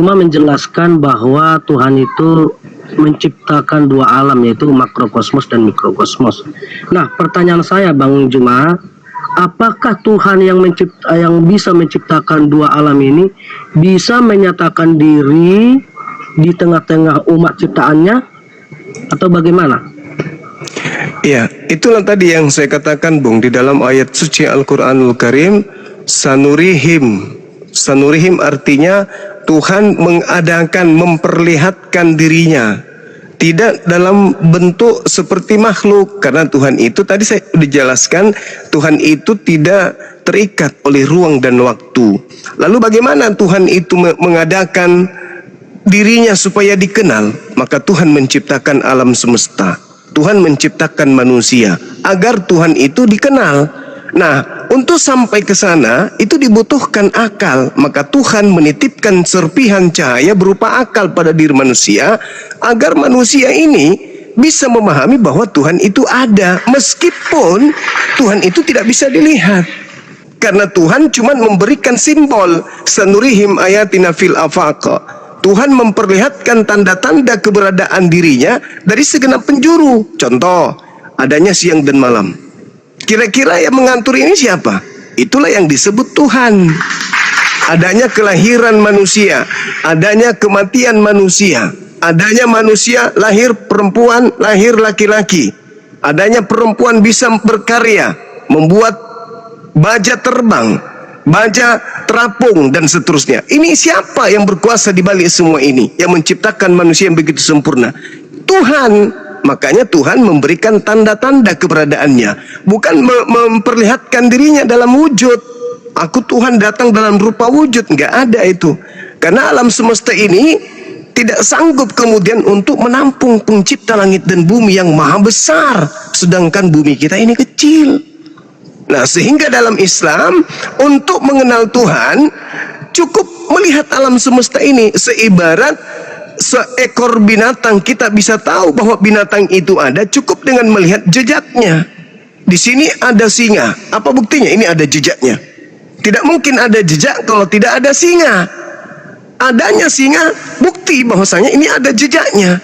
cuma menjelaskan bahwa Tuhan itu menciptakan dua alam, yaitu makrokosmos dan mikrokosmos. Nah, pertanyaan saya Bang Juma, apakah Tuhan yang bisa menciptakan dua alam ini bisa menyatakan diri di tengah-tengah umat ciptaannya atau bagaimana? Ya, itulah tadi yang saya katakan, Bung, di dalam ayat suci Al-Quranul Karim, sanurihim. Sanurihim artinya Tuhan mengadakan, memperlihatkan dirinya, tidak dalam bentuk seperti makhluk, karena Tuhan itu tadi saya dijelaskan, Tuhan itu tidak terikat oleh ruang dan waktu. Lalu bagaimana Tuhan itu mengadakan dirinya supaya dikenal? Maka Tuhan menciptakan alam semesta, Tuhan menciptakan manusia agar Tuhan itu dikenal. Nah, untuk sampai ke sana itu dibutuhkan akal. Maka Tuhan menitipkan serpihan cahaya berupa akal pada diri manusia agar manusia ini bisa memahami bahwa Tuhan itu ada, meskipun Tuhan itu tidak bisa dilihat. Karena Tuhan cuma memberikan simbol, sanurihim ayatina fil afaq. Tuhan memperlihatkan tanda-tanda keberadaan dirinya dari segenap penjuru. Contoh, adanya siang dan malam. Kira-kira yang mengatur ini siapa? Itulah yang disebut Tuhan. Adanya kelahiran manusia, adanya kematian manusia, adanya manusia lahir perempuan, lahir laki-laki, adanya perempuan bisa berkarya, membuat baja terbang, baja terapung, dan seterusnya. Ini siapa yang berkuasa di balik semua ini, yang menciptakan manusia yang begitu sempurna? Tuhan. Makanya Tuhan memberikan tanda-tanda keberadaannya, bukan memperlihatkan dirinya dalam wujud. Aku Tuhan datang dalam rupa wujud, nggak ada itu. Karena alam semesta ini tidak sanggup kemudian untuk menampung pencipta langit dan bumi yang maha besar, sedangkan bumi kita ini kecil. Nah, sehingga dalam Islam untuk mengenal Tuhan cukup melihat alam semesta ini. Seibarat seekor binatang, kita bisa tahu bahwa binatang itu ada cukup dengan melihat jejaknya. Di sini ada singa, apa buktinya? Ini ada jejaknya. Tidak mungkin ada jejak kalau tidak ada singa. Adanya singa bukti bahwasanya ini ada jejaknya.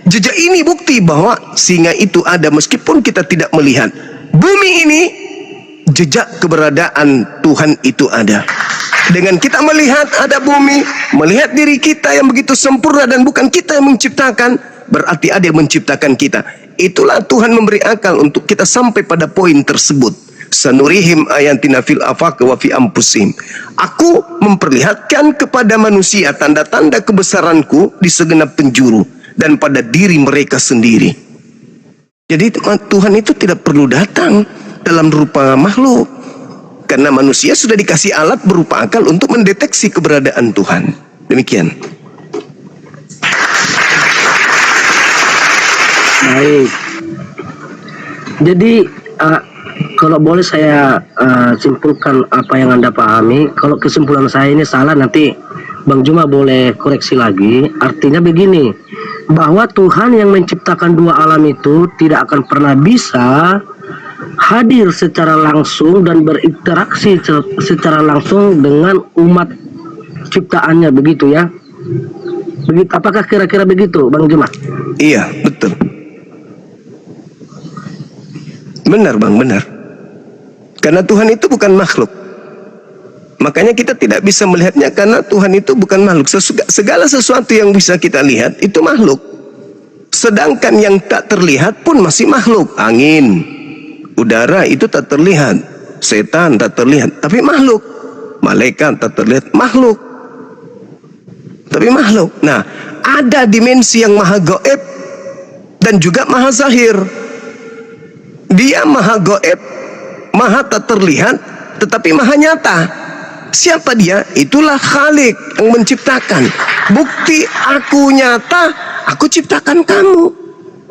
Jejak ini bukti bahwa singa itu ada meskipun kita tidak melihat. Bumi ini jejak keberadaan Tuhan itu ada. Dengan kita melihat ada bumi, melihat diri kita yang begitu sempurna dan bukan kita yang menciptakan, berarti ada yang menciptakan kita. Itulah Tuhan memberi akal untuk kita sampai pada poin tersebut. Sanurihim ayatina fil afaq wa fi anfusihim. Aku memperlihatkan kepada manusia tanda-tanda kebesaranku di segenap penjuru dan pada diri mereka sendiri. Jadi Tuhan itu tidak perlu datang dalam rupa makhluk, karena manusia sudah dikasih alat berupa akal untuk mendeteksi keberadaan Tuhan. Demikian. Baik. Jadi kalau boleh saya simpulkan apa yang Anda pahami. Kalau kesimpulan saya ini salah, nanti Bang Juma boleh koreksi lagi. Artinya begini, bahwa Tuhan yang menciptakan dua alam itu tidak akan pernah bisa hadir secara langsung dan berinteraksi secara langsung dengan umat ciptaannya, begitu ya? Begitu, apakah kira-kira begitu, Bang Juma? Iya, betul. Benar, Bang, benar. Karena Tuhan itu bukan makhluk. Makanya kita tidak bisa melihatnya karena Tuhan itu bukan makhluk. Segala sesuatu yang bisa kita lihat itu makhluk. Sedangkan yang tak terlihat pun masih makhluk. Angin, udara itu tak terlihat, setan tak terlihat, tapi makhluk. Malaikat tak terlihat, makhluk, tapi makhluk. Nah, ada dimensi yang maha gaib dan juga maha zahir. Dia maha gaib, maha tak terlihat, tetapi maha nyata. Siapa dia? Itulah Khalik yang menciptakan. Bukti aku nyata, aku ciptakan kamu.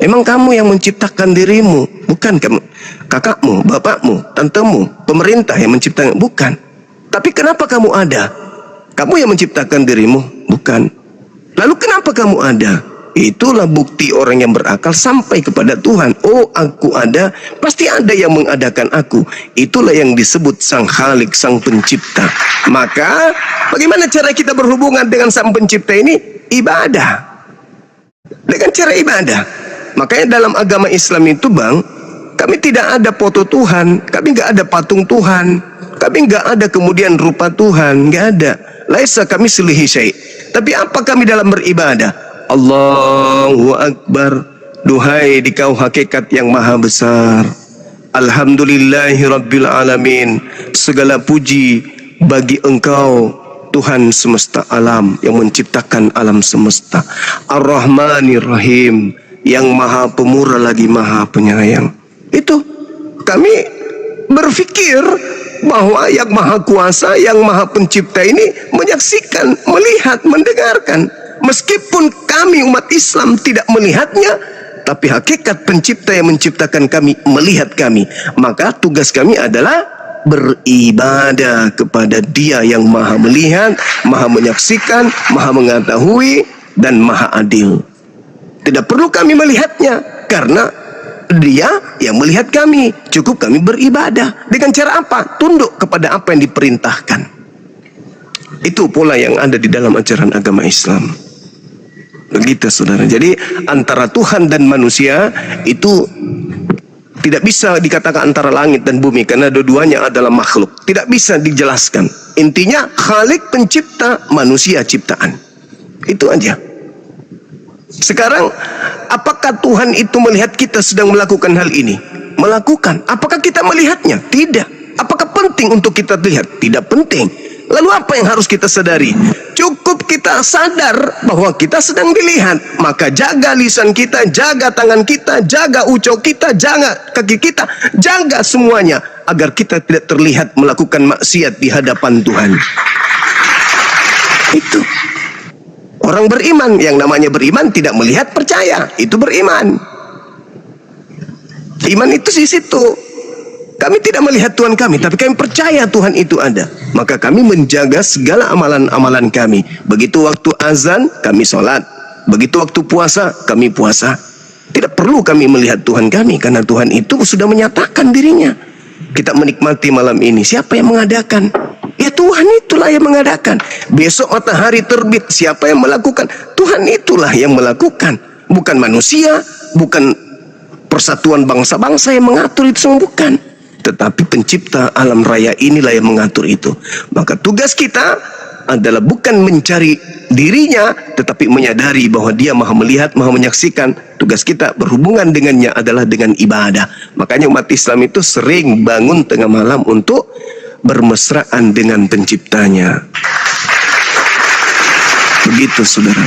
Emang kamu yang menciptakan dirimu, bukan kamu, kakakmu, bapakmu, tantemu, pemerintah yang menciptakan, bukan. Tapi kenapa kamu ada? Kamu yang menciptakan dirimu, bukan. Lalu kenapa kamu ada? Itulah bukti orang yang berakal sampai kepada Tuhan. Oh, aku ada, pasti ada yang mengadakan aku. Itulah yang disebut Sang Khalik, Sang Pencipta. Maka bagaimana cara kita berhubungan dengan Sang Pencipta ini? Ibadah. Dengan cara ibadah. Makanya dalam agama Islam itu, Bang, kami tidak ada foto Tuhan, kami nggak ada patung Tuhan, kami nggak ada kemudian rupa Tuhan, nggak ada. Laisa kami selihi syai'. Tapi apa kami dalam beribadah? Allahu Akbar. Duhai dikau hakikat yang maha besar. Alhamdulillahi Rabbil Alamin. Segala puji bagi engkau, Tuhan semesta alam, yang menciptakan alam semesta. Ar-Rahmanir Rahim, yang maha pemurah lagi maha penyayang. Itu kami berpikir bahwa yang maha kuasa, yang maha pencipta ini menyaksikan, melihat, mendengarkan. Meskipun kami umat Islam tidak melihatnya, tapi hakikat pencipta yang menciptakan kami melihat kami. Maka tugas kami adalah beribadah kepada Dia yang maha melihat, maha menyaksikan, maha mengetahui, dan maha adil. Tidak perlu kami melihatnya, karena Dia yang melihat kami. Cukup kami beribadah. Dengan cara apa? Tunduk kepada apa yang diperintahkan. Itu pola yang ada di dalam ajaran agama Islam. Begitu, saudara. Jadi antara Tuhan dan manusia itu tidak bisa dikatakan antara langit dan bumi, karena dua-duanya adalah makhluk. Tidak bisa dijelaskan. Intinya Khalik pencipta, manusia ciptaan. Itu aja. Sekarang, apakah Tuhan itu melihat kita sedang melakukan hal ini? Melakukan. Apakah kita melihatnya? Tidak. Apakah penting untuk kita lihat? Tidak penting. Lalu apa yang harus kita sadari? Cukup kita sadar bahwa kita sedang dilihat. Maka jaga lisan kita, jaga tangan kita, jaga ucap kita, jaga kaki kita, jaga semuanya, agar kita tidak terlihat melakukan maksiat di hadapan Tuhan. Itu. Orang beriman, yang namanya beriman tidak melihat, percaya. Itu beriman. Iman itu di situ. Kami tidak melihat Tuhan kami, tapi kami percaya Tuhan itu ada. Maka kami menjaga segala amalan-amalan kami. Begitu waktu azan, kami sholat. Begitu waktu puasa, kami puasa. Tidak perlu kami melihat Tuhan kami, karena Tuhan itu sudah menyatakan dirinya. Kita menikmati malam ini, siapa yang mengadakan? Ya Tuhan itulah yang mengadakan. Besok matahari terbit, siapa yang melakukan? Tuhan itulah yang melakukan. Bukan manusia, bukan persatuan bangsa-bangsa yang mengatur itu semua, bukan. Tetapi pencipta alam raya inilah yang mengatur itu. Maka tugas kita adalah bukan mencari dirinya, tetapi menyadari bahwa Dia maha melihat, maha menyaksikan. Tugas kita berhubungan dengannya adalah dengan ibadah. Makanya umat Islam itu sering bangun tengah malam untuk bermesraan dengan penciptanya. Begitu, saudara.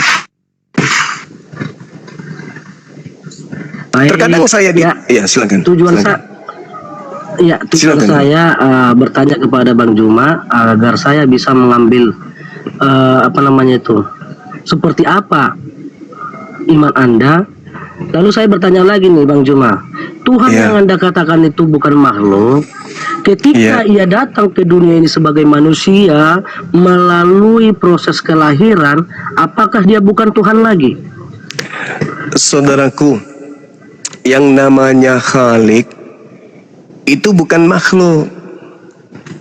Terkadang saya ya silakan. Tujuan saya bertanya kepada Bang Juma agar saya bisa mengambil seperti apa iman Anda. Lalu saya bertanya lagi nih Bang Juma, Tuhan yang Anda katakan itu bukan makhluk. Ketika Ia datang ke dunia ini sebagai manusia melalui proses kelahiran, apakah Dia bukan Tuhan lagi? Saudaraku, yang namanya Khalik itu bukan makhluk.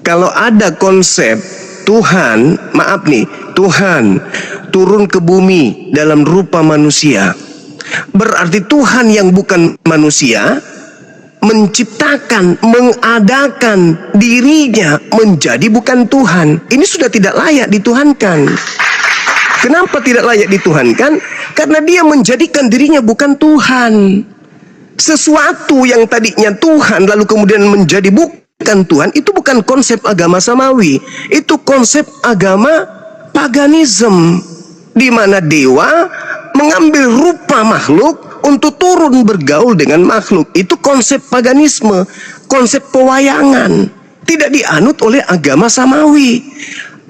Kalau ada konsep Tuhan, maaf nih, Tuhan turun ke bumi dalam rupa manusia, berarti Tuhan yang bukan manusia menciptakan, mengadakan dirinya menjadi bukan Tuhan. Ini sudah tidak layak dituhankan. Kenapa tidak layak dituhankan? Karena Dia menjadikan dirinya bukan Tuhan. Sesuatu yang tadinya Tuhan lalu kemudian menjadi bukan Tuhan, itu bukan konsep agama samawi. Itu konsep agama paganisme, di mana dewa mengambil rupa makhluk untuk turun bergaul dengan makhluk. Itu konsep paganisme, konsep pewayangan. Tidak dianut oleh agama samawi.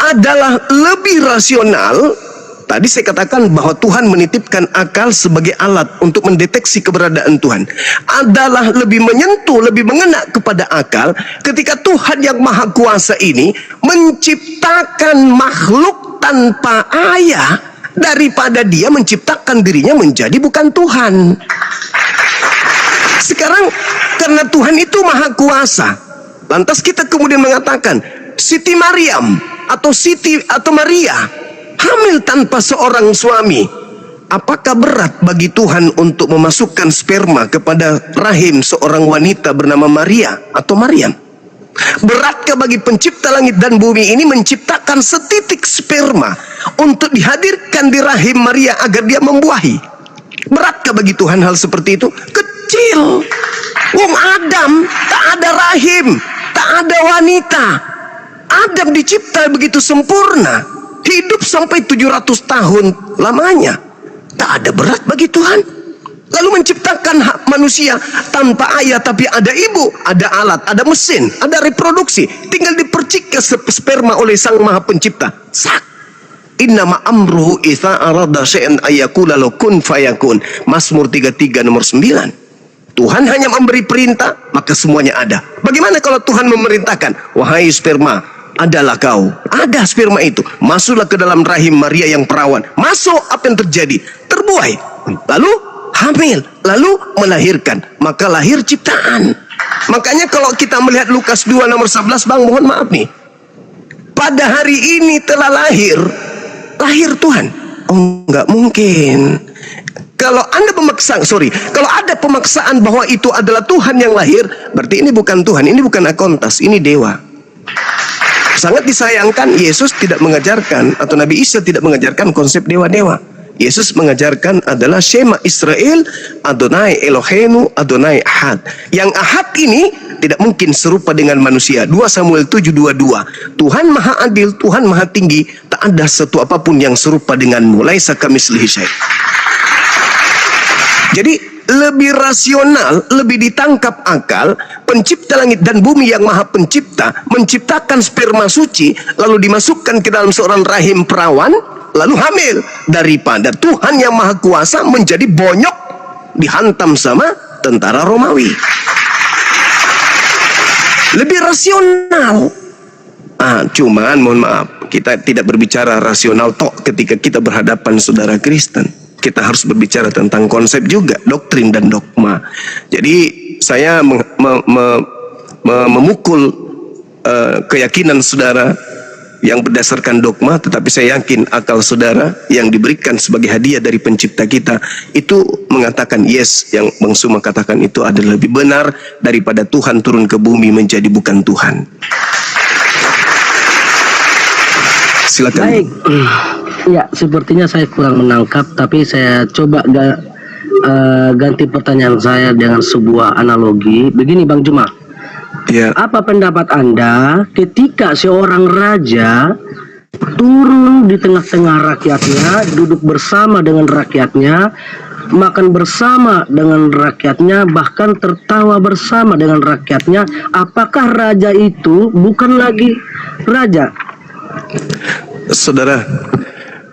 Adalah lebih rasional. Tadi saya katakan bahwa Tuhan menitipkan akal sebagai alat untuk mendeteksi keberadaan Tuhan. Adalah lebih menyentuh, lebih mengena kepada akal ketika Tuhan yang maha kuasa ini menciptakan makhluk tanpa ayah daripada dia menciptakan dirinya menjadi bukan Tuhan. Sekarang karena Tuhan itu maha kuasa, lantas kita kemudian mengatakan Siti Maryam atau Maria hamil tanpa seorang suami. Apakah berat bagi Tuhan untuk memasukkan sperma kepada rahim seorang wanita bernama Maria atau Maryam? Beratkah bagi pencipta langit dan bumi ini menciptakan setitik sperma untuk dihadirkan di rahim Maria agar dia membuahi? Beratkah bagi Tuhan hal seperti itu? Kecil. Adam tak ada rahim, tak ada wanita. Adam dicipta begitu sempurna, hidup sampai 700 tahun lamanya. Tak ada berat bagi Tuhan. Lalu menciptakan manusia tanpa ayah tapi ada ibu, ada alat, ada mesin, ada reproduksi. Tinggal dipercik ke sperma oleh Sang Maha Pencipta. Sak. Innama amruhu idza arada syai'an ayyakula lahu kun fayakun. Mazmur 33 nomor 9. Tuhan hanya memberi perintah, maka semuanya ada. Bagaimana kalau Tuhan memerintahkan, wahai sperma, adalah kau. Ada sperma itu. Masuklah ke dalam rahim Maria yang perawan. Masuk, apa yang terjadi? Terbuai. Lalu hamil. Lalu melahirkan. Maka lahir ciptaan. Makanya kalau kita melihat Lukas 2 nomor 11, Bang, mohon maaf nih. Pada hari ini telah lahir Tuhan. Oh, enggak mungkin. Kalau kalau ada pemaksaan bahwa itu adalah Tuhan yang lahir, berarti ini bukan Tuhan, ini bukan akontas, ini dewa. Sangat disayangkan Yesus tidak mengajarkan, atau Nabi Isa tidak mengajarkan konsep dewa-dewa. Yesus mengajarkan adalah Shema Israel, Adonai Eloheinu, Adonai Ahad. Yang Ahad ini tidak mungkin serupa dengan manusia. 2 Samuel 7:22. Tuhan maha adil, Tuhan maha tinggi, tak ada satu apapun yang serupa denganmu. Laisa kamitslihi syai'. Jadi lebih rasional, lebih ditangkap akal, pencipta langit dan bumi yang maha pencipta menciptakan sperma suci lalu dimasukkan ke dalam seorang rahim perawan lalu hamil, daripada Tuhan yang maha kuasa menjadi bonyok dihantam sama tentara Romawi. Lebih rasional. Cuman mohon maaf, kita tidak berbicara rasional tok ketika kita berhadapan saudara Kristen. Kita harus berbicara tentang konsep juga, doktrin dan dogma. Jadi saya memukul keyakinan saudara yang berdasarkan dogma, tetapi saya yakin akal saudara yang diberikan sebagai hadiah dari pencipta kita itu mengatakan yes, yang Bang Suma katakan itu adalah lebih benar daripada Tuhan turun ke bumi menjadi bukan Tuhan. Silakan. Baik. Ya, sepertinya saya kurang menangkap, tapi saya coba ganti pertanyaan saya dengan sebuah analogi. Begini, Bang Juma. Ya. Apa pendapat Anda ketika seorang raja turun di tengah-tengah rakyatnya, duduk bersama dengan rakyatnya, makan bersama dengan rakyatnya, bahkan tertawa bersama dengan rakyatnya? Apakah raja itu bukan lagi raja? Saudara,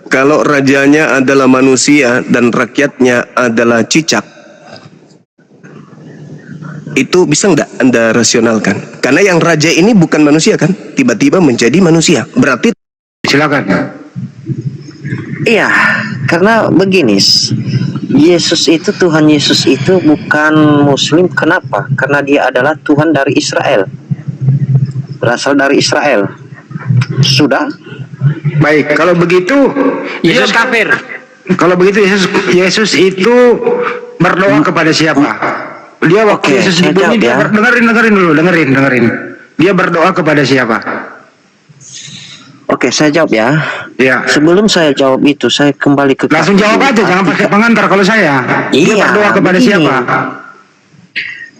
kalau rajanya adalah manusia dan rakyatnya adalah cicak, itu bisa nggak Anda rasionalkan? Karena yang raja ini bukan manusia kan, tiba-tiba menjadi manusia. Berarti silakan. Iya, karena begini, Tuhan Yesus itu bukan Muslim. Kenapa? Karena dia adalah Tuhan dari Israel, berasal dari Israel. Sudah. Baik, kalau begitu Yesus kafir. Kalau begitu Yesus itu berdoa kepada siapa? Dia waktu Yesus di bumi dia dengerin. Dia berdoa kepada siapa? Oke, saya jawab ya. Ya. Sebelum saya jawab itu, saya kembali ke langsung jawab aja, jangan pakai pengantar kalau saya. Dia berdoa kepada siapa?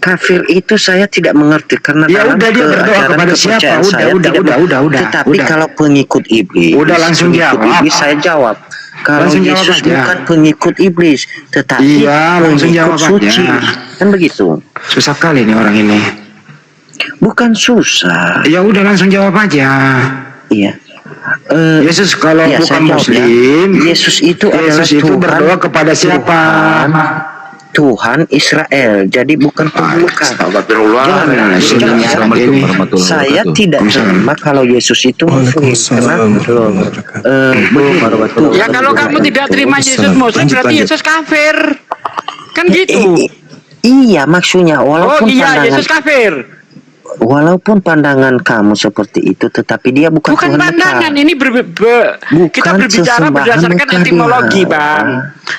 Kafir itu saya tidak mengerti karena ya udah dia berdoa kepada siapa? Udah. Tetapi kalau pengikut iblis, langsung jawab. Iblis saya jawab. Kalau Yesus bukan pengikut iblis, tetapi pengikut suci. Kan begitu. Susah kali nih orang ini. Bukan susah. Ya udah langsung jawab aja. Iya. Yesus kalau bukan Muslim, Yesus itu adalah Tuhan, berdoa kepada siapa? Tuhan Israel, jadi bukan Tuhan Mekah. Assalamualaikum Saya tidak terima kalau Yesus itu Muslim. Kenapa? Begitu. Ya kalau kamu tidak terima Yesus Muslim berarti Yesus kafir. Kan gitu. Iya, maksudnya Oh walaupun iya, Yesus kafir. walaupun pandangan kamu seperti itu, tetapi dia bukan Bukan Tuhan pandangan, Mekah. ini kita Bukan berbicara sesembahan berdasarkan Mekah etimologi, dia. Bang.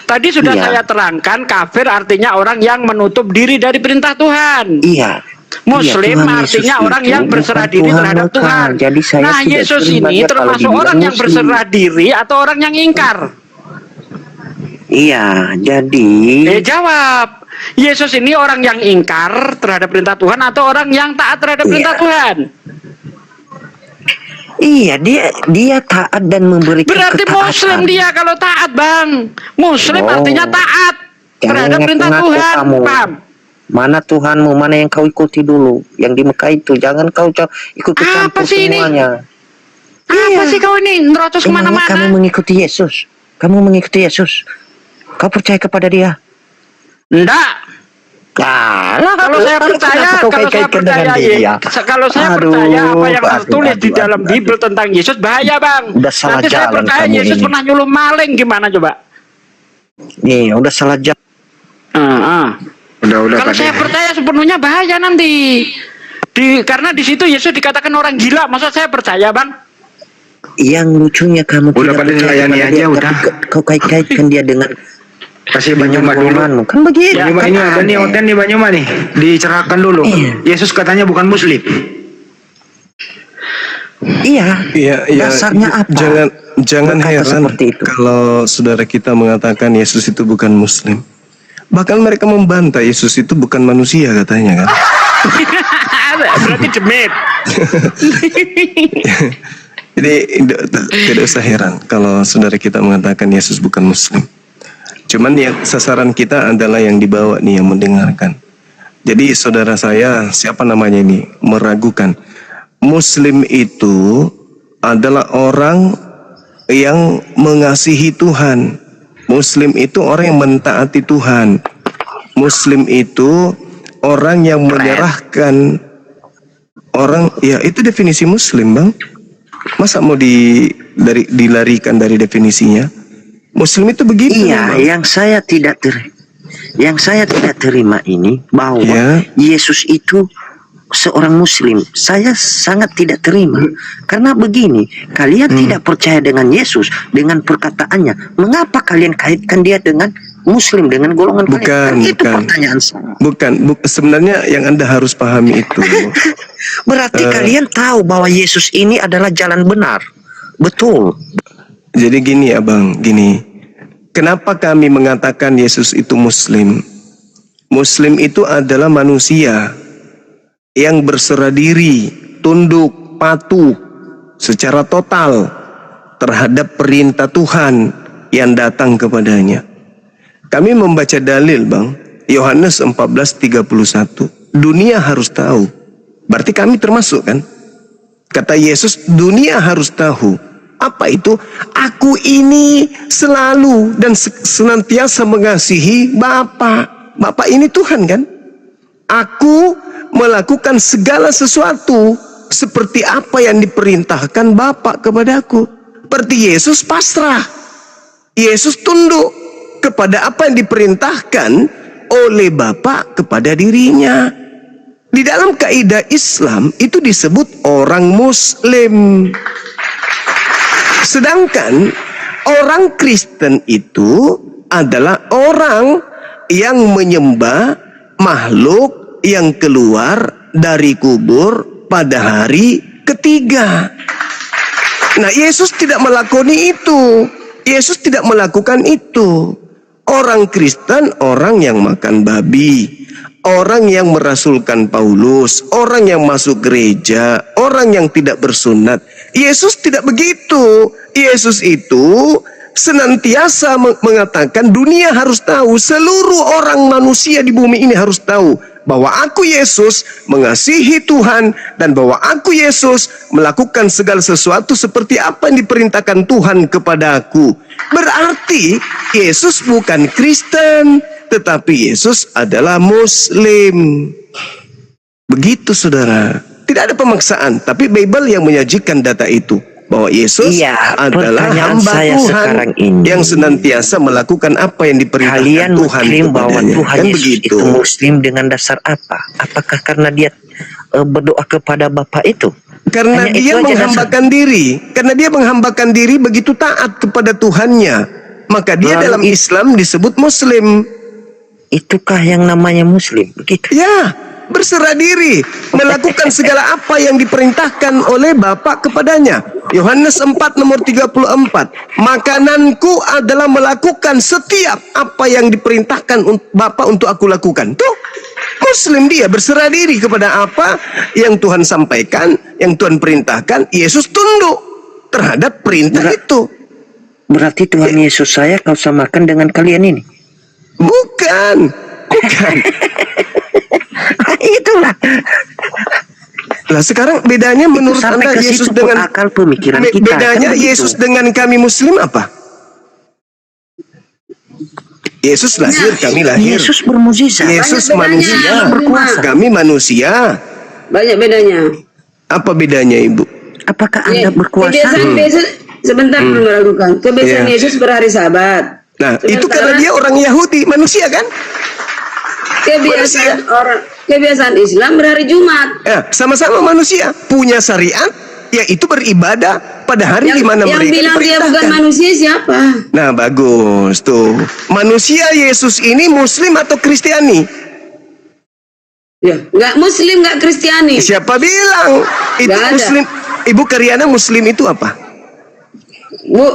Tadi sudah Iya. saya terangkan, kafir artinya orang yang menutup diri dari perintah Tuhan. Iya. Muslim Tuhan artinya Yesus orang itu yang berserah bukan diri Tuhan terhadap Mekah. Tuhan. Jadi saya Nah, tidak Yesus terima ini dia kalau termasuk dibilang orang yang Muslim. berserah diri atau orang yang ingkar? Iya, jadi Jawab. Yesus ini orang yang ingkar terhadap perintah Tuhan atau orang yang taat terhadap perintah Tuhan? iya, dia taat dan memberikan Berarti ketaatan. Muslim dia kalau taat, Bang. Muslim Oh. artinya taat terhadap Jangan perintah ngaku-ngaku Tuhan. kamu. Paham? Mana Tuhanmu, mana yang kau ikuti dulu. Yang di Mekah itu, jangan kau ikut Apa campur sih ini? semuanya. Apa sih kau ini nerotos Emangnya kamu kemana-mana? mengikuti Yesus? Kamu mengikuti Yesus? Kau percaya kepada dia? Enggak. Kalau saya percaya, kalau saya percaya apa yang tertulis di dalam Bible tentang Yesus bahaya, Bang. Udah salah Nanti saya jalan percaya kamu Yesus ini. pernah nyuruh maling, gimana coba? Nih, udah salah jalan. Udah Kalau Pak saya De. percaya sepenuhnya bahaya nanti. Karena di situ Yesus dikatakan orang gila, masa saya percaya, Bang? Yang lucunya kamu Udah, tidak Pak De, percaya layani kepada aja, dia, udah. tapi kau kait-kaitkan dia dengan Kasih Banyuma dulu. golonganmu. Kan begitu. Ya, Banyuma ini kan ada nih aneh. hotel nih Banyuma nih. Dicerahkan dulu. Iya. Yesus katanya bukan Muslim. Iya. Iya, iya. Dasarnya apa? Jangan Berkata heran seperti itu. kalau saudara kita mengatakan Yesus itu bukan Muslim. Bahkan mereka membantah Yesus itu bukan manusia katanya kan. Berarti demit. Jadi tidak usah heran kalau saudara kita mengatakan Yesus bukan Muslim. Cuman yang sasaran kita adalah yang dibawa nih, yang mendengarkan. Jadi saudara saya, siapa namanya ini, meragukan. Muslim itu adalah orang yang mengasihi Tuhan. Muslim itu orang yang mentaati Tuhan. Muslim itu orang yang menyerahkan orang, ya itu definisi Muslim, Bang. Masa mau dilarikan dari definisinya? Muslim itu begitu. Iya, Bang. yang saya tidak terima ini bahwa Ya. Yesus itu seorang Muslim. Saya sangat tidak terima karena begini, kalian tidak percaya dengan Yesus dengan perkataannya. Mengapa kalian kaitkan dia dengan Muslim, dengan golongan kalian? Kan itu bukan. pertanyaan saya. Sebenarnya yang Anda harus pahami itu. Berarti kalian tahu bahwa Yesus ini adalah jalan benar. Betul. Jadi gini ya Bang, gini. Kenapa kami mengatakan Yesus itu Muslim? Muslim itu adalah manusia yang berserah diri, tunduk, patuh secara total terhadap perintah Tuhan yang datang kepadanya. Kami membaca dalil Bang, Yohanes 14:31. Dunia harus tahu. Berarti kami termasuk kan? Kata Yesus, dunia harus tahu. Apa itu? Aku ini selalu dan senantiasa mengasihi Bapa. Bapa ini Tuhan kan? Aku melakukan segala sesuatu seperti apa yang diperintahkan Bapa kepadaku. Seperti Yesus pasrah. Yesus tunduk kepada apa yang diperintahkan oleh Bapa kepada dirinya. Di dalam kaidah Islam itu disebut orang Muslim. Sedangkan orang Kristen itu adalah orang yang menyembah makhluk yang keluar dari kubur pada hari ketiga. Nah, Yesus tidak melakoni itu. Yesus tidak melakukan itu. Orang Kristen orang yang makan babi, orang yang merasulkan Paulus, orang yang masuk gereja, orang yang tidak bersunat. Yesus tidak begitu. Yesus itu senantiasa mengatakan dunia harus tahu, seluruh orang manusia di bumi ini harus tahu bahwa aku Yesus mengasihi Tuhan dan bahwa aku Yesus melakukan segala sesuatu seperti apa yang diperintahkan Tuhan kepada aku. Berarti Yesus bukan Kristen, tetapi Yesus adalah Muslim. Begitu saudara. Tidak ada pemaksaan, tapi Bible yang menyajikan data itu. Bahwa Yesus adalah pertanyaan hamba saya Tuhan sekarang ini, yang senantiasa melakukan apa yang diperintahkan kalian Tuhan mengklaim bahwa kepadanya. Tuhan Kan Yesus begitu. itu Muslim dengan dasar apa? Apakah karena dia berdoa kepada Bapa itu? Karena Hanya dia itu aja menghambakan diri. Karena dia menghambakan diri begitu taat kepada Tuhannya. Maka dia Lalu dalam Islam disebut Muslim. Itukah yang namanya Muslim? Begitu. Ya, berserah diri, melakukan segala apa yang diperintahkan oleh Bapa kepadanya. Yohanes 4 nomor 34. Makananku adalah melakukan setiap apa yang diperintahkan Bapa untuk aku lakukan. Tuh, Muslim dia, berserah diri kepada apa yang Tuhan sampaikan, yang Tuhan perintahkan. Yesus tunduk terhadap perintah itu. Berarti Tuhan Yesus saya kau samakan dengan kalian ini? Bukan. Itulah. Lah sekarang bedanya menurut Sampai Anda ke Yesus situ dengan akal pemikiran kita. bedanya Kan begitu. Yesus dengan kami Muslim apa? Yesus lahir, kami lahir. Yesus bermukjizat. Yesus Banyak bedanya, manusia, berkuasa. kami manusia. Banyak bedanya. Apa bedanya, Ibu? Apakah Nih, Anda berkuasa? Kebiasaan Yesus sebentar belum meragukan. Kebiasaan Iya. Yesus berhari Sabat. Nah, itu Sementara karena dia orang Yahudi, manusia kan? kebiasaan Islam berhari Jumat. Ya, sama-sama manusia, punya syariat, yaitu beribadah pada hari di mana Yang mereka bilang dia bukan diperintahkan. manusia siapa? Nah, bagus tuh. Manusia Yesus ini Muslim atau Kristiani? Ya, nggak Muslim, nggak Kristiani. Siapa bilang itu Nggak ada. Muslim? Ibu Karyana Muslim itu apa? Bu,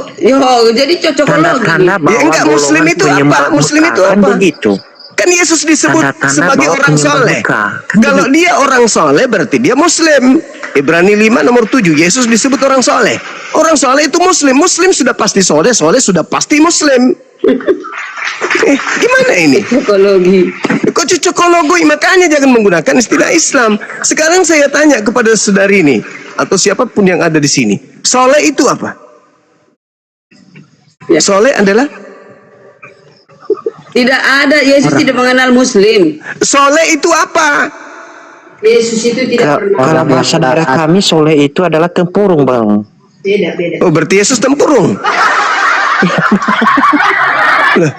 jadi cocokologi. Tanda-tanda bahwa Ya, enggak, Muslim golongan itu apa? penyembah Muslim Mekah, itu kan apa? begitu. Kan Yesus disebut Tanda-tanda sebagai bahwa orang penyembah soleh. Mekah. Kalau dia orang soleh berarti dia Muslim. Ibrani 5 nomor 7 Yesus disebut orang soleh. Orang soleh itu Muslim. Muslim sudah pasti soleh, soleh sudah pasti Muslim. Gimana ini? Cocokologi. Kok cocokologi? Makanya jangan menggunakan istilah Islam. Sekarang saya tanya kepada saudari ini atau siapapun yang ada di sini, soleh itu apa? Ya. Soleh adalah Tidak ada, Yesus tidak mengenal Muslim. soleh itu apa? Yesus itu tidak pernah. Kalau bahasa daerah kami soleh itu adalah tempurung, Bang. Beda. Oh, berarti Yesus tempurung. Loh,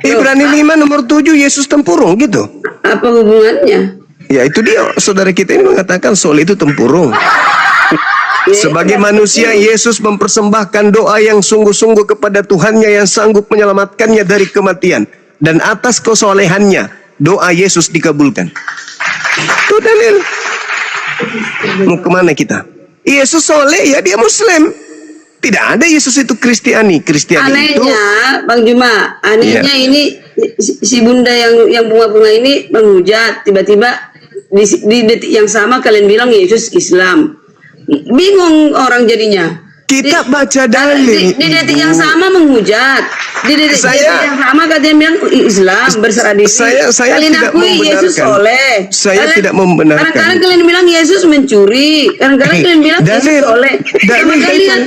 Ibrani 5 nomor 7 Yesus tempurung gitu. Apa hubungannya? Ya itu dia, saudara kita ini mengatakan soleh itu tempurung. Sebagai manusia, Yesus mempersembahkan doa yang sungguh-sungguh kepada Tuhannya yang sanggup menyelamatkannya dari kematian. Dan atas kesolehannya, doa Yesus dikabulkan. Itu dalil. Mau kemana kita? Yesus soleh, ya dia Muslim. Tidak ada Yesus itu Kristiani. Kristiani itu... Anehnya, Bang Juma, anehnya Iya. ini si bunda yang bunga-bunga ini menghujat, tiba-tiba di detik yang sama kalian bilang Yesus Islam. Bingung orang jadinya. Kita baca dalil. Di detik Ibu. yang sama menghujat. Di detik Saya- yang sama kalian bilang Islam berserah diri. Saya kalian tidak akui Yesus membenarkan. soleh. Saya Kalian- tidak membenarkan. Kadang-kadang kalian bilang Yesus mencuri. Kadang-kadang kalian bilang Yesus Dalil. soleh. Sama Dalil. kalian.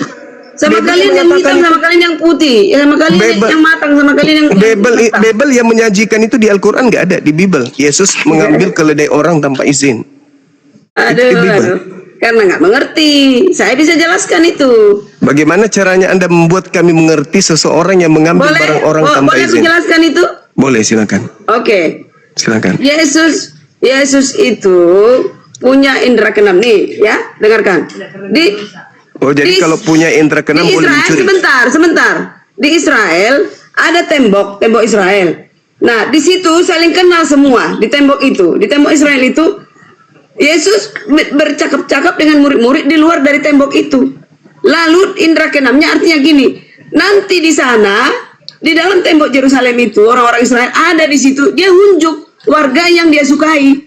Sama Bible kalian yang mengatakan hitam, sama kalian yang putih, sama kalian Bible- yang matang, sama kalian yang matang. Bible yang menyajikan itu di Al-Quran nggak ada di Bible. Yesus mengambil keledai orang tanpa izin. Aduh, Itu di Bible. aduh. Karena nggak mengerti. Saya bisa jelaskan itu. Bagaimana caranya Anda membuat kami mengerti seseorang yang mengambil barang orang tanpa boleh aku izin? jelaskan itu? Boleh, silakan. Oke. Silakan. Yesus itu punya indera keenam nih, ya. Dengarkan. Oh, jadi kalau punya indera keenam di boleh Israel, mencuri. sebentar. Di Israel ada tembok Israel. Nah, di situ saling kenal semua di tembok itu. Di tembok Israel itu Yesus bercakap-cakap dengan murid-murid di luar dari tembok itu. Lalu indera keenamnya artinya gini, nanti di sana di dalam tembok Yerusalem itu orang-orang Israel ada di situ, dia unjuk warga yang dia sukai.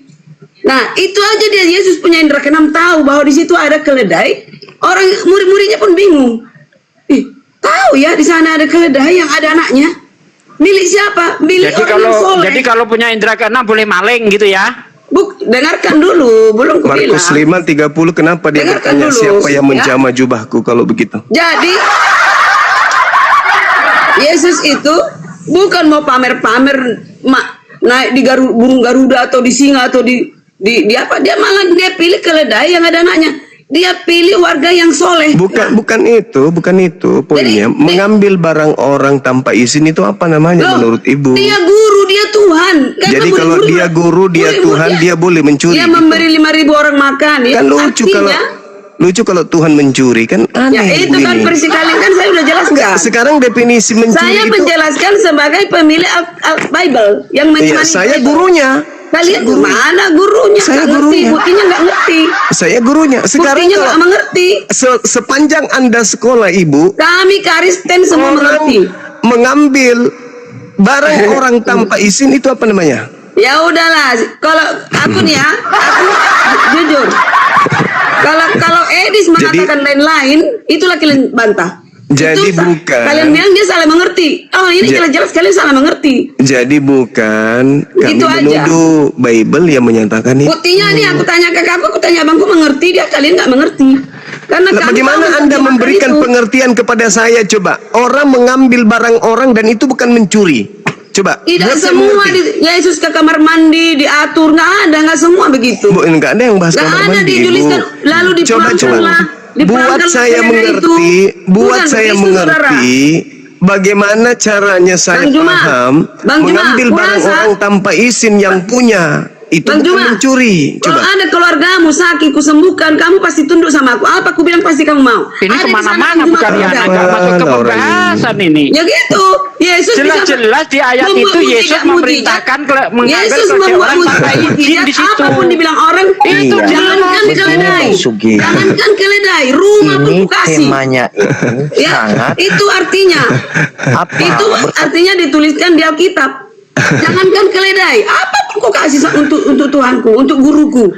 Nah, itu aja dia Yesus punya indera keenam tahu bahwa di situ ada keledai. Orang murid-muridnya pun bingung. Tahu ya di sana ada keledai yang ada anaknya. Milik siapa? Milik Jadi orang yang soleh. kalau punya indera keenam boleh maling gitu ya? Dengarkan dulu, belum kubilang. Markus 5:30 kenapa dia Dengarkan bertanya dulu, siapa yang ya. menjamah jubahku kalau begitu? Jadi Yesus itu bukan mau pamer-pamer naik di burung Garuda atau di singa atau di apa, dia malah dia pilih keledai yang ada anaknya. Dia pilih warga yang soleh. Bukan itu poinnya. Jadi, mengambil barang orang tanpa izin itu apa namanya menurut Ibu? Dia guru, dia Tuhan. Kan jadi kalau dia guru, dia Tuhan, dia boleh mencuri. Dia memberi 5.000 orang makan. Kan lucu kalau Tuhan mencuri kan aneh. Ya itu kan persikali kan saya udah jelaskan. Sekarang definisi mencuri saya itu. menjelaskan sebagai pemilik Bible yang menemani saya Bible. gurunya. Kalian mana gurunya? Saya nggak ngerti, gurunya. buktinya nggak ngerti. Saya gurunya. Sekarang Buktinya kalau nggak mengerti. sepanjang Anda sekolah, Ibu, Kami Kristen semua mengerti. mengambil barang orang tanpa izin itu apa namanya? Ya udahlah, kalau aku nih ya, aku jujur. Kalau Edis mengatakan lain-lain, itulah kalian bantah. Jadi bukan. Kalian bilang dia salah mengerti. Oh ini jelas-jelas kalian salah mengerti. Jadi bukan kami Gitu aja. menuduh Bible yang menyatakan itu. Buktinya nih aku tanya ke kamu, aku tanya abangku mengerti, dia kalian nggak mengerti. Karena Lah, kami bagaimana tahu Anda tentang memberikan itu. pengertian kepada saya coba? Orang mengambil barang orang dan itu bukan mencuri. Coba. Tidak buat saya semua mengerti. Yesus ke kamar mandi diatur, nggak semua begitu. Bu, enggak ada yang bahas Nggak kamar ada mandi, dituliskan, Bu. lalu dipulangkanlah. Buat saya mengerti, bagaimana caranya saya Bang Juma, paham Bang Juma, mengambil barang puasa. orang tanpa izin yang punya. Itu Bang bukan Juma, mencuri. kalau Coba. ada keluargamu sakit, kusembuhkan, kamu pasti tunduk sama aku. Apa aku bilang pasti kamu mau. Ini Ada di sana kemana-mana Bang Juma bukan ya, ada. nggak masuk ke Mana orang pembahasan ini. Ya gitu. Yesus Jelas-jelas di ayat itu Yesus memerintahkan mengambil Yesus keledai membuat orang tanpa izin mujizat, di situ. apapun dibilang orang Itu Iya. jangankan keledai, Sugi. jangankan keledai, rumah pun Ini ku kasih. temanya itu Ya, sangat itu artinya. apa? Itu artinya dituliskan di Alkitab. Jangankan keledai, apapun kau kasih untuk Tuhanku, untuk guruku.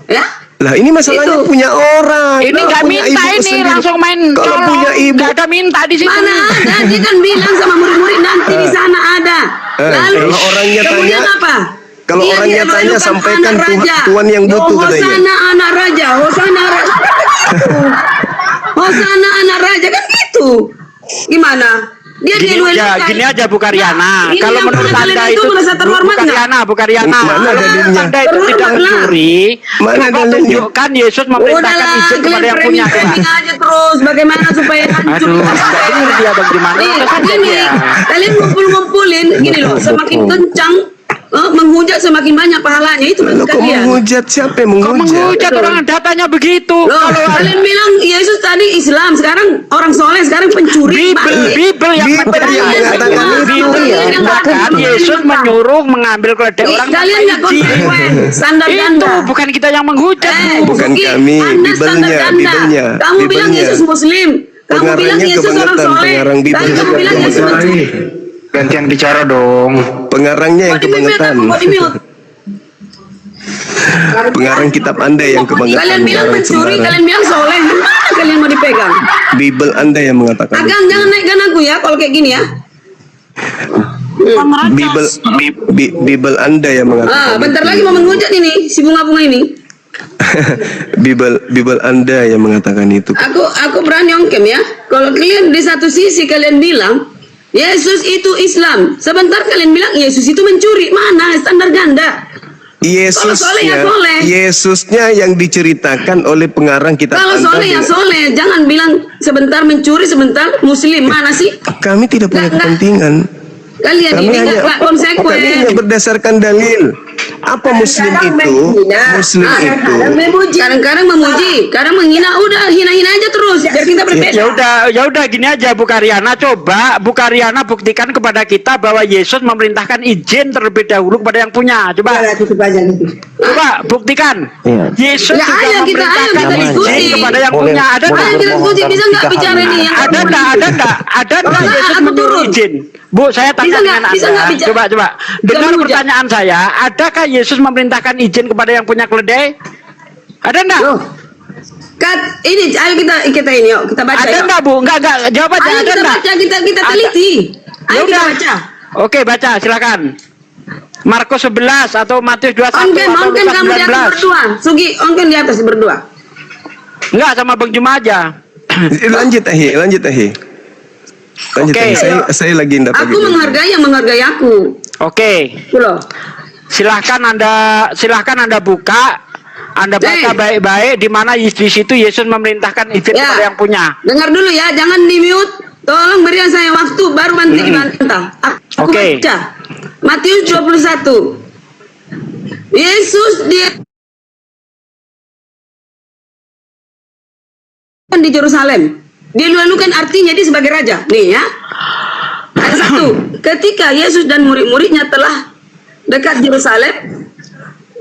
Ya. Lah ini masalahnya Itu. punya orang. Ini Kalau nggak punya minta ibu ini sendiri. langsung main Kalau colong. punya ibu, Nggak ada minta di situ. Mana ada? Dia kan bilang sama murid-murid nanti di sana ada. Lalu kalau orangnya kemudian tanya, apa? kalau Dia orangnya tidak tanya, menemukan sampaikan anak raja. Tuhan yang butuh Oh, katanya. Hosana anak raja, Hosana raja. Hosana anak raja kan gitu. Gimana? Dia Gini aja Bu Karyana. Ini Kalau yang menurut punya Anda kalian itu itu merasa terhormat Bu Karyana, Bu Karyana. Mana Kalau menurut dalilnya? Anda itu tidak Terhormat lah. mencuri. Mana Coba dalilnya? tunjukkan Yesus memerintahkan Udahlah, izin kepada kalian yang punya. Coba. framing aja terus. Bagaimana supaya hancur? Aduh, nggak dengar dia bagaimana. Nih, Kata saja gini, dia. kalian ngumpulin gini loh, semakin kencang menghujat semakin banyak pahalanya itu Loh, bagi kok kalian. menghujat? Siapa yang Kok menghujat? menghujat orang datanya begitu? Loh, Kalau kalian bilang Yesus tadi Islam, sekarang orang soleh, sekarang pencuri. Bible yang Bible yang mengatakan itu. Bible yang Iya, mengatakan Yesus menyuruh mengambil keledai orang Kalian nggak tanpa izin. konsekuen, standar Itu ganda. bukan kita yang menghujat, Bu. Bukan Sugi, kami, Anda standar Biblenya, ganda. Biblenya, Kamu bilang Biblenya. Yesus Muslim, kamu bilang Pengarangnya Yesus orang kebangetan, soleh, pengarang Bible dan kamu juga bilang Yesus kebangetan. pencuri. Ganti yang bicara dong. Pengarangnya yang Kok di-mute kebangetan. aku, kok di-mute? Pengarang kitab Anda yang kebangetan. Kalian bilang pengarang mencuri, sembarang. kalian bilang soleh, mana kalian mau dipegang? Bible Anda yang mengatakan itu. Agang jangan naikkan aku ya kalau kayak gini ya. Bible Anda yang mengatakan. Bentar itu. lagi mau menghujat ini si bunga-bunga ini. Bible Anda yang mengatakan itu. Aku berani ongkem ya. Kalau kalian di satu sisi kalian bilang Yesus itu Islam, sebentar kalian bilang Yesus itu mencuri. Mana standar ganda? Kalau soleh ya soleh. Yesusnya yang diceritakan oleh pengarang kitab Kalau Anda. soleh ya soleh, jangan bilang sebentar mencuri, sebentar Muslim. Mana sih? Kami tidak punya Nggak. kepentingan. Kalian Kami ini hanya, nggak kami konsekuen. hanya berdasarkan dalil. Apa Muslim itu? Muslim itu. Kadang-kadang memuji, kadang menghina. Udah hina-hina aja terus biar kita berbeda. Ya udah gini aja Bu Karyana, coba Bu Karyana buktikan kepada kita bahwa Yesus memerintahkan izin terlebih dahulu kepada yang punya. Coba buktikan. Iya. Yesus Ya, juga ayo kita memerintahkan diskusi. izin kepada yang Boleh, punya. Ada boleh. nggak? Ayo kita diskusi, bisa nggak bicara nih yang Ada nggak Boleh, Yesus aku menyuruh turun. izin? Bu, saya tanya dengan Bisa nggak Anda. bicara? Coba dengar Jangan pertanyaan saya. Adakah Yesus memerintahkan izin kepada yang punya keledai? Ada enggak? Loh. Ini ayo kita ini yuk kita baca. Ada yuk. enggak, Bu? Enggak, jawab aja. Ayo Ada kita enggak? baca, kita teliti. Ayo Ya kita udah. baca. Oke, baca silakan. Markus 11 atau Matius 21 Ongken atau Lukas kamu di atas 19. berdua. Sugi, ongken di atas berdua. Enggak, sama Bang Juma aja. Lanjut Ahi. Lanjut, Oke. saya lagi ndak Aku menghargai yang menghargai aku. Oke. Itu loh. Silahkan anda buka, anda baca baik-baik di mana di situ Yesus memerintahkan izin kepada yang punya. Dengar dulu ya, jangan di mute. Tolong berikan saya waktu baru nanti dibantah. Aku Oke. baca. Matius 21. Yesus dia di Yerusalem. Dilalukan artinya dia sebagai raja. Nih ya. Ayat 1. Ketika Yesus dan murid-muridnya telah dekat Yerusalem.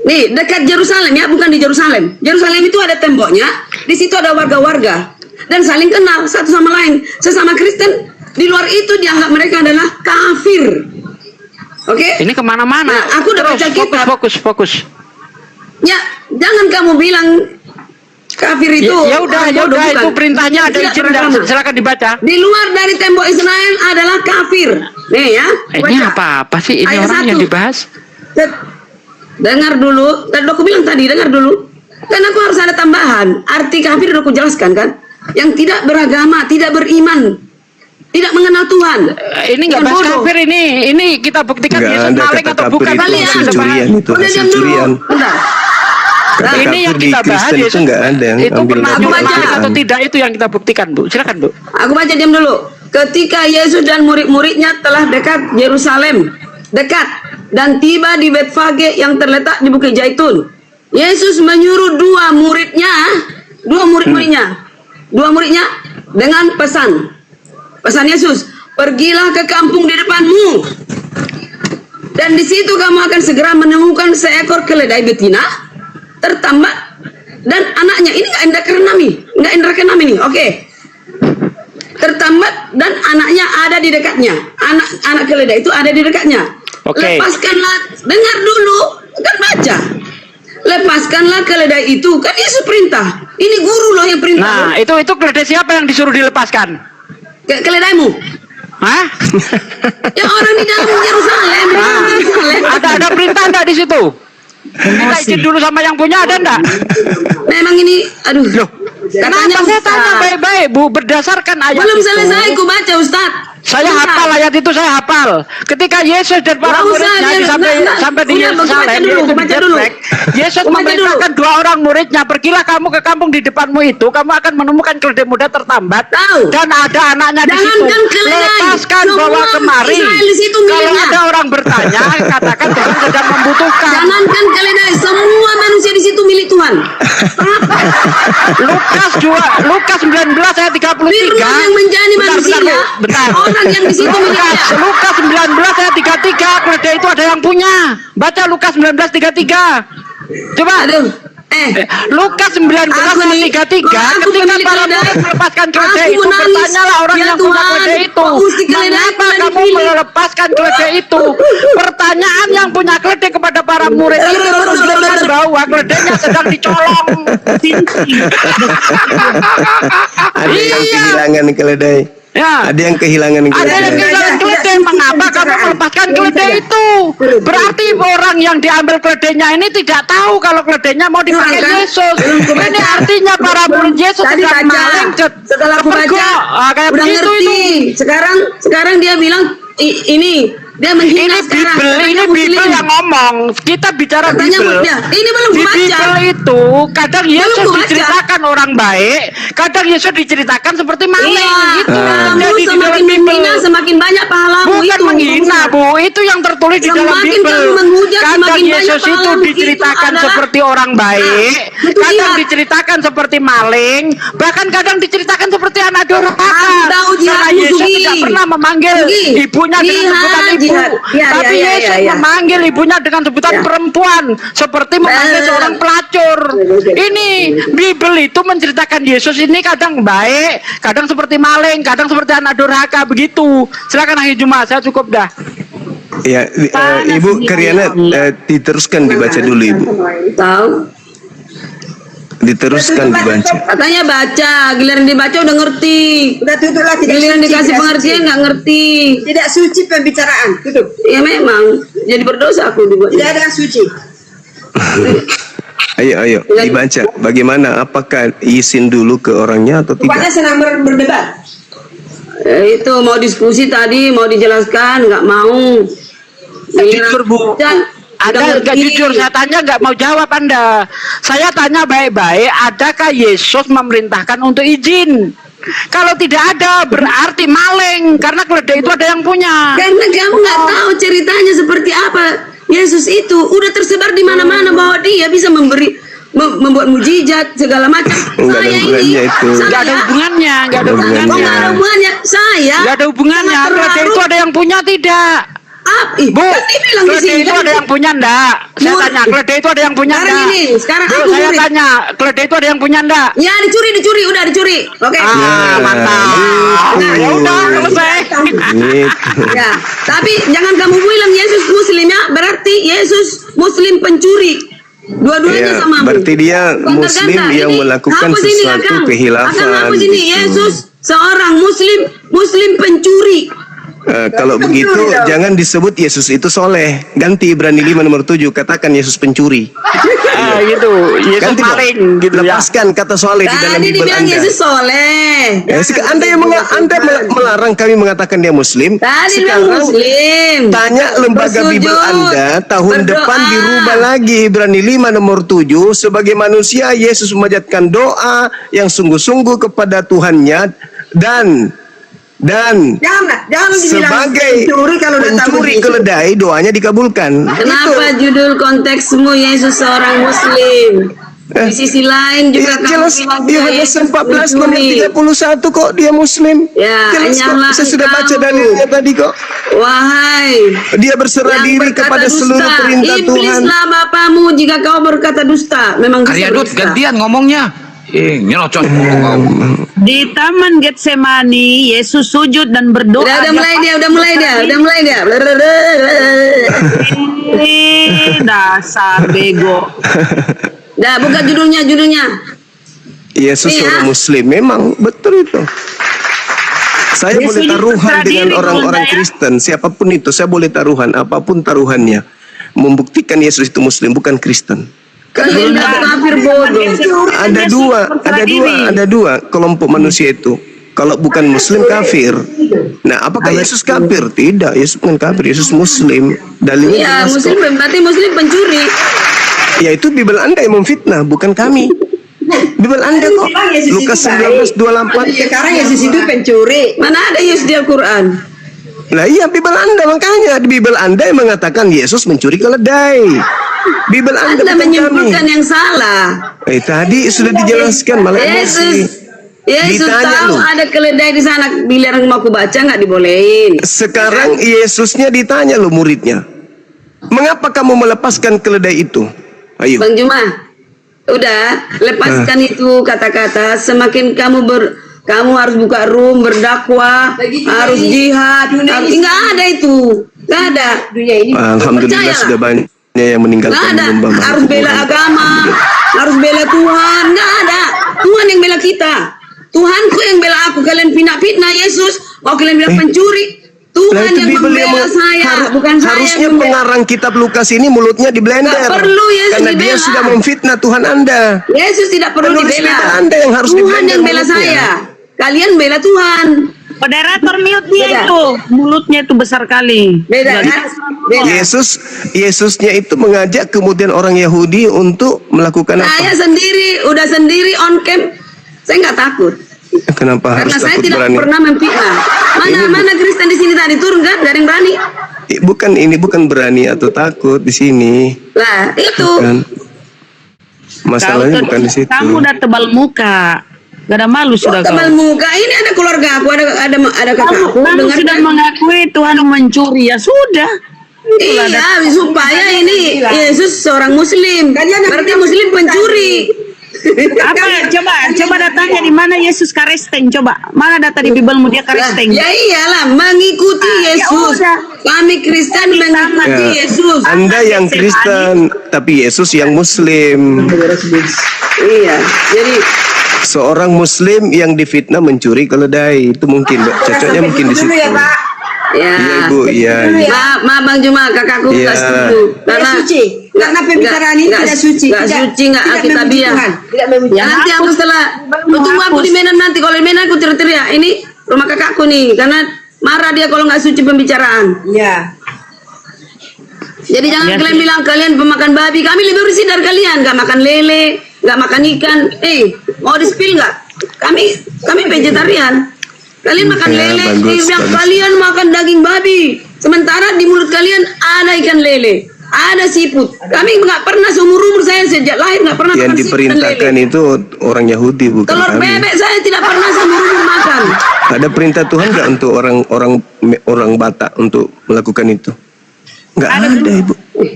Nih, dekat Yerusalem ya, bukan di Yerusalem. Yerusalem itu ada temboknya, di situ ada warga-warga dan saling kenal satu sama lain. Sesama Kristen, di luar itu dianggap mereka adalah kafir. Oke? Ini kemana-mana. Nah, aku udah Terus, baca kitab. fokus. Ya, jangan kamu bilang kafir itu. Ya udah, orang bodoh, bukan. itu perintahnya ada Tidak izin dan beragama. silakan dibaca. Di luar dari tembok Israel adalah kafir. Nih ya. Ini baca. apa sih ini Ayat orang yang 1. dibahas? Dengar dulu, tadi aku bilang tadi, dengar dulu. Kan aku harus ada tambahan. Arti kafir udah aku jelaskan kan. Yang tidak beragama, tidak beriman, tidak mengenal Tuhan. Ini nggak Bukan bahas bodoh. kafir ini kita buktikan Nggak Yesus ada maling kata atau kafir bukan. itu Kalian hasil ada bahas. curian, itu Udah hasil diam dulu. curian. Bentar. Kata Ini kafir yang di kita bahas Kristen Yesus itu nggak ada yang itu ambil pernah dari Aku baca. maling Al-Quran. atau tidak itu yang kita buktikan, Bu. Silakan, Bu. Aku baca diam dulu. Ketika Yesus dan murid-muridnya telah dekat Yerusalem, dekat dan tiba di Betfage yang terletak di Bukit Zaitun, Yesus menyuruh dua muridnya dengan pesan Yesus, pergilah ke kampung di depanmu, dan di situ kamu akan segera menemukan seekor keledai betina tertambat dan anaknya. Ini nggak Indra Kenami nih, oke. Tertambat dan anaknya ada di dekatnya. Anak keledai itu ada di dekatnya. Oke. Lepaskanlah, dengar dulu, kan baca. Lepaskanlah keledai itu, kan Yesus perintah. Ini guru loh yang perintah. Nah, itu keledai siapa yang disuruh dilepaskan? Keledaimu. Hah? Ya orang di dalam Yerusalem. Ada perintah enggak di situ? Kita izin dulu sama yang punya, ada enggak? Memang ini, aduh. Loh, Katanya kenapa saya tanya Ustaz. baik-baik, Bu, berdasarkan ayat Belum itu. selesai, ku baca Ustaz. Saya hafal ayat itu, saya hafal. Ketika Yesus dan para Nggak usah, muridnya dia- sampai nggak. di Udah, Yerusalem, baca dulu, yaitu di baca dulu. Bethlehem, Yesus Baca memerintahkan dulu. dua orang muridnya, pergilah kamu ke kampung di depanmu itu, kamu akan menemukan keledai muda tertambat Tahu. dan ada anaknya di situ. Jangankan keledai, Lepaskan, semua bawa kemari. Israel di situ Kalau miliknya. ada orang bertanya, katakan Tuhan sedang membutuhkan. Jangankan keledai, semua manusia di situ milik Tuhan. Lukas 19 ayat 33. Firman yang menjadi Bentar, manusia, Bu. Bentar. orang yang di situ miliknya. Lukas 19 ayat 33, keledai itu ada yang punya. Baca Lukas 19:33. Coba. Aduh, Lukas 19 Aku ayat nih, 33, aku ketika pemilik para keledai. murid melepaskan keledai Aku itu, menangis. bertanyalah orang Ya yang punya Tuhan, keledai itu, kok mesti keledai mengapa yang kamu dipilih? melepaskan keledai itu? Pertanyaan yang punya keledai kepada para murid itu menunjukkan bahwa keledainya sedang dicolong. Ada yang Iya. kehilangan keledai. Ya. Ada yang kehilangan Ada yang keledai. kehilangan keledai. Mengapa kamu melepaskan keledai itu? Berarti orang yang diambil keledainya ini tidak tahu kalau keledainya mau dipakai Kan? Yesus. Belum kubaca. Ini artinya para murid Yesus Tadi sedang baca, maling setelah aku kepergok. baca, Kayak udah begitu ngerti. itu. Sekarang dia bilang ini dia menghina Ini sekarang. Bible, Katanya ini Muslim. Bible yang ngomong. Kita bicara Katanya Bible. ya, ini belum Di kubaca. Bible itu kadang Yesus kubaca. diceritakan orang baik, kadang Yesus diceritakan seperti maling. Iya, Itu yang kamu terjadi di semakin dalam Bible. menghina semakin banyak pahalamu. Bukan itu menghina, Bu. Itu yang tertulis di dalam Semakin Bible. kamu menghujat, Kadang semakin banyak Yesus itu pahalamu. diceritakan Itu adalah- seperti orang baik, Nah, itu kadang dia. diceritakan seperti maling, bahkan kadang diceritakan seperti anak durhaka. Tahu jihad Karena Yesus musuhi. tidak pernah memanggil Musuhi. ibunya dengan Jihad, sebutan ibu, jihad. Ya, tapi ya, ya, Yesus ya, ya. memanggil ibunya dengan sebutan Ya. perempuan, seperti memanggil seorang pelacur. Ini Bible itu menceritakan Yesus ini kadang baik, kadang seperti maling, kadang seperti anak durhaka begitu. Silakan akhir Jumat, saya cukup dah. Ya, Ibu Karyana, diteruskan dibaca dulu Ibu. Tahu? Diteruskan dibaca. Katanya baca, giliran dibaca udah ngerti. Udah tutup lah, tidak Giliran suci, dikasih tidak pengertian suci. nggak ngerti. Tidak suci pembicaraan, tutup. Ya memang, jadi berdosa aku Tidak dibuatnya. ada yang suci. Ayo, dibaca. Bagaimana? Apakah izin dulu ke orangnya atau Rupanya tidak? senang berdebat. Itu mau diskusi tadi, mau dijelaskan, nggak mau. Jujur Bu, Dan Anda nggak jujur, saya tanya nggak mau jawab Anda. Saya tanya baik-baik, adakah Yesus memerintahkan untuk izin? Kalau tidak ada, berarti maling, karena keledai itu ada yang punya. karena kamu nggak tahu ceritanya seperti apa. Yesus itu udah tersebar di mana-mana bahwa dia bisa membuat mujizat segala macam. Nggak ada Saya hubungannya itu. Nggak ada hubungannya, nggak ada Nggak ada hubungannya. nggak ada hubungannya. Saya Nggak ada hubungannya, sangat keledai itu terharu. ada yang punya tidak? Bu, Bu, kan dia bilang di keledai sini itu kan ada yang punya enggak? Saya Murid. tanya, keledai itu ada yang punya Sekarang enggak? ini, sekarang Bu, aku saya murid. tanya, keledai itu ada yang punya enggak? Ya dicuri, udah dicuri. Oke. Ah, mantap. gitu. Ya udah, selesai. Gitu. Ya, tapi jangan kamu bilang Yesus Muslim ya, berarti Yesus Muslim pencuri. Dua-duanya Ya, sama. berarti dia Muslim yang melakukan sesuatu kehilafan. Akan hapus ini, gitu. Yesus seorang Muslim pencuri. Kalau begitu jangan disebut Yesus itu soleh. Ganti Ibrani 5 nomor 7, katakan Yesus pencuri. Ah, gitu. Yesus Ganti dong. maling gitu ya. Lepaskan kata soleh di dalam Tadi Bible dibilang Anda. Yesus soleh. Anda yang Anda melarang kami mengatakan dia Muslim. Tadi bilang Sekarang Muslim. tanya lembaga Bersujud, Bible Anda tahun berdoa. depan dirubah lagi Ibrani 5 nomor 7, sebagai manusia Yesus memanjatkan doa yang sungguh-sungguh kepada Tuhannya dan Jangan dibilang sebagai pencuri kalau udah tahu pencuri Yesus. keledai doanya dikabulkan. Kenapa judul konteksmu Yesus seorang Muslim? Di sisi lain juga Ya, kamu jelas bilang dia Yohanes Yesus 14 nomor pencuri. 31 kok dia Muslim. Ya, Jelas kok. enyahlah Saya sudah baca engkau. dalilnya tadi kok. Wahai Dia berserah yang diri berkata kepada dusta, seluruh perintah Tuhan. iblislah bapamu jika kau berkata dusta. Memang bisa Arya Dut, berdusta. gantian ngomongnya. Nyerocos mulu kau. Di Taman Getsemani, Yesus sujud dan berdoa. Udah mulai dia. Dasar bego. Dah buka judulnya. Yesus Iya. seorang Muslim, memang betul itu. Saya Yesus boleh taruhan berserah dengan diri, orang-orang Bunda, ya. Kristen, siapapun itu, saya boleh taruhan, apapun taruhannya, membuktikan Yesus itu Muslim, bukan Kristen. Kalian dah kafir bodoh. Ada dua kelompok manusia itu. Kalau bukan Muslim kafir. Nah, apakah Yesus kafir? Tidak, Yesus bukan kafir, Yesus Muslim. Dalilnya Iya, jelas Muslim kok. berarti Muslim pencuri. Ya itu Bible Anda yang memfitnah, bukan kami. Bible Anda kok. Lukas 19:28. Sekarang Yesus itu pencuri. Mana ada Yesus di Al-Quran? Nah iya Bible Anda, makanya di Bible Anda yang mengatakan Yesus mencuri keledai. Bible Anda Anda bukan menyimpulkan kami. yang salah. Tadi sudah dijelaskan malah emosi. Yesus Ditanya tahu loh. ada keledai di sana. Bila mau aku baca nggak dibolehin. Sekarang Yesusnya ditanya loh muridnya. Mengapa kamu melepaskan keledai itu? Ayo. Bang Juma, udah lepaskan itu kata-kata. Semakin kamu harus buka room, berdakwah, harus jihad. Nggak ada itu, nggak ada. Alhamdulillah Percayalah. sudah banyak yang meninggalkan Nggak ada. menyembah Harus bela agama, harus bela Tuhan. Nggak ada. Tuhan yang bela kita. Tuhanku yang bela aku. Kalian fitnah Yesus. Mau kalian bilang pencuri. Nah, Tuhan itu yang Bible membela saya, bukan saya harusnya yang membela. pengarang kitab Lukas ini mulutnya di blender. Nggak perlu Yesus karena dia dibela. sudah memfitnah Tuhan Anda. Yesus tidak perlu Penulis dibela. Bible Anda yang harus Tuhan diblender yang bela mulutnya. saya. Kalian bela Tuhan. Moderator mute dia Beda. itu. Mulutnya itu besar kali. Beda kan? Beda. Yesusnya itu mengajak kemudian orang Yahudi untuk melakukan Saya apa? udah sendiri on cam. Saya nggak takut. Kenapa harus Karena saya takut tidak berani? pernah memfitnah. Mana Kristen di sini tadi turun kan? Gak ada yang berani. Bukan berani atau takut di sini. Lah itu. Kan? Masalahnya Kau bukan di situ. Kamu udah tebal muka. Gak ada malu sudah kau. Tebal muka. Ini ada keluarga aku, ada kakakku. Kamu Dengar sudah kan? mengakui Tuhan mencuri, ya sudah. Iya, supaya ini Yesus seorang Muslim. Berarti Muslim pencuri. Apa? Coba datanya di mana Yesus karesteng. Coba mana data di Bibelmu dia karesteng. Ya iyalah, mengikuti Yesus. udah. Kami Kristen mengikuti Ya, Yesus. Anda yang Kristen, tapi Yesus yang Muslim. Iya, jadi Seorang Muslim yang difitnah mencuri keledai, itu mungkin, Mbak. Cocoknya mungkin di situ. ya. Iya, Bu, iya. Maaf Bang Juma, kakakku Iya. nggak setuju. Tidak suci. Karena pembicaraan ini tidak suci. Nggak suci, nggak alkitabiah. Tidak memuji Ya, nanti aku setelah tunggu aku di Medan nanti. Kalau di Medan aku teriak-teriak. Ini rumah kakakku nih, karena marah dia kalau nggak suci pembicaraan. Iya. Jadi jangan Iya kalian sih. bilang kalian pemakan babi. Kami lebih bersih dari kalian. Nggak makan lele, nggak makan ikan. Mau di-spill nggak? Kami vegetarian. Kalian makan Ya, lele, bagus, bilang bagus. kalian makan daging babi. Sementara di mulut kalian ada ikan lele, ada siput. Kami nggak pernah seumur-umur saya sejak lahir nggak pernah Yang makan siput dan diperintahkan lele. itu orang Yahudi, bukan Telur kami. bebek saya tidak pernah seumur-umur makan. Ada perintah Tuhan nggak untuk orang Batak untuk melakukan itu? Nggak ada, Ibu.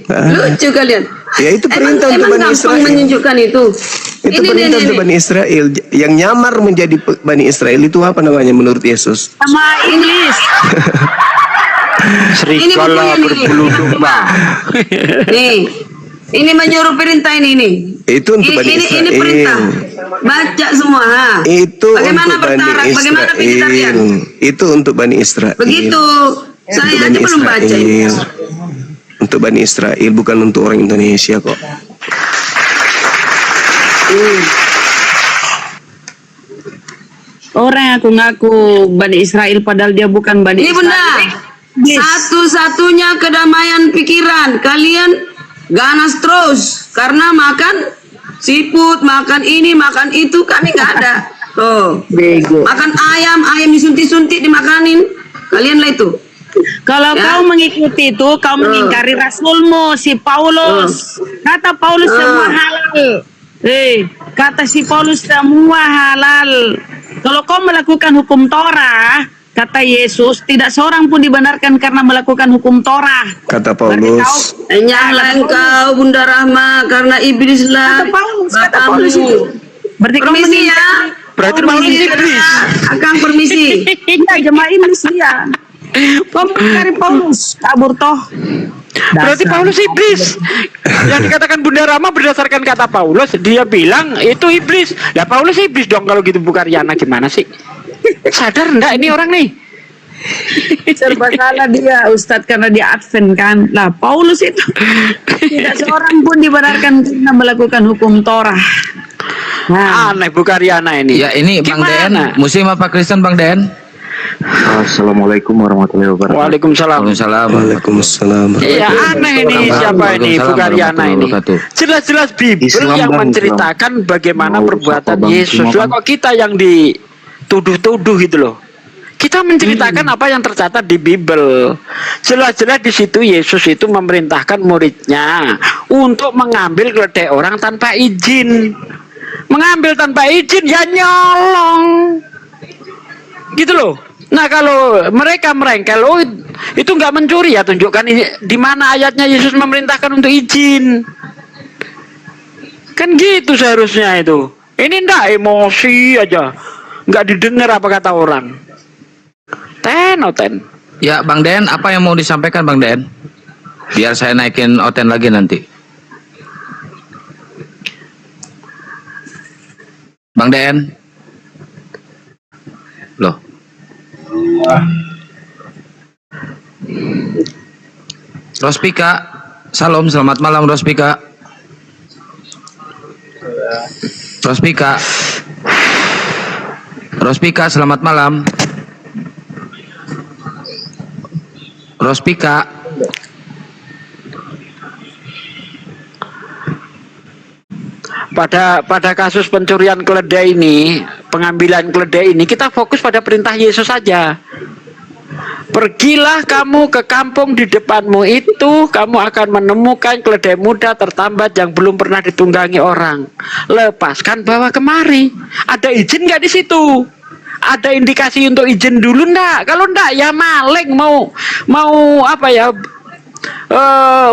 Nggak ada. Lucu kalian. Ya, itu perintah untuk emang Bani gampang Israel. menunjukkan itu. Itu perintah untuk Bani Israel. Yang nyamar menjadi Bani Israel itu apa namanya menurut Yesus? Sama iblis. Serigala bukunya nih. berbulu domba. Nih, ini menyuruh perintah ini. Itu untuk Bani Israel. Ini perintah. Baca semua. Ha. Itu Bagaimana untuk Bani bertarak? Bagaimana vegetarian? Israel. Itu untuk Bani Israel. Begitu. Saya Untuk aja Bani belum baca ini. Israel. Untuk Bani Israel, bukan untuk orang Indonesia kok. Orang yang ngaku Bani Israel padahal dia bukan Bani Ini Israel. bunda. Yes. Satu-satunya kedamaian pikiran. Kalian ganas terus. Karena makan siput, makan ini, makan itu. Kami nggak ada. Tuh. Bego. Makan ayam disuntik-suntik dimakanin. Kalian lah itu. Kalau Ya. kau mengikuti itu, kau mengingkari Rasulmu, si Paulus. Kata Paulus semua halal. Kata si Paulus semua halal. Kalau kau melakukan hukum Torah, kata Yesus, tidak seorang pun dibenarkan karena melakukan hukum Torah. Kata Berarti Paulus. kau- Enyahlah engkau Bunda Rahma karena iblislah Kata Paulus, kata bapakmu. Paulus itu. Berarti kau Permisi ya. Berarti Paulus iblis. Akang permisi. Iya, jemaah iblis dia. Kau mengingkari Paulus, kabur toh. Berarti Dasar. Paulus iblis. Yang dikatakan Bunda Rama berdasarkan kata Paulus, dia bilang itu iblis. Ya Paulus iblis dong kalau gitu, bukan Riana, gimana sih? Sadar enggak ini orang nih? Serba salah dia Ustadz karena dia Advent kan. Lah Paulus itu tidak seorang pun dibenarkan karena melakukan hukum Torah. Nah, Aneh bukan Riana ini. Ya ini Bang Den, Gimana? Muslim apa Kristen Bang Den? Assalamualaikum warahmatullahi wabarakatuh. Waalaikumsalam. Waalaikumsalam. Waalaikumsalam. Iya aneh ini, siapa ini? Bukan Riana ini. Jelas-jelas Bible Islam, yang Bang, menceritakan bagaimana Mau perbuatan sapa, Bang, Yesus. semua, Lah Bang. kok kita yang dituduh-tuduh gitu loh. Kita menceritakan apa yang tercatat di Bible. Jelas-jelas di situ Yesus itu memerintahkan muridnya untuk mengambil keledai orang tanpa izin. Mengambil tanpa izin ya nyolong. Gitu loh. Nah kalau mereka merengkel, oh itu nggak mencuri ya, tunjukkan di mana ayatnya Yesus memerintahkan untuk izin. Kan gitu seharusnya itu. Ini ndak emosi aja, nggak didengar apa kata orang. Ten. Ya Bang Den, apa yang mau disampaikan Bang Den? Biar saya naikin Oten lagi nanti. Bang Den. Loh. Rospika, salam, selamat malam Rospika. Rospika, selamat malam. Rospika. Pada kasus pencurian keledai ini, pengambilan keledai ini, kita fokus pada perintah Yesus saja. Pergilah kamu ke kampung di depanmu itu, kamu akan menemukan keledai muda tertambat yang belum pernah ditunggangi orang. Lepaskan bawa kemari. Ada izin nggak di situ? Ada indikasi untuk izin dulu ndak? Kalau ndak ya maling mau apa ya?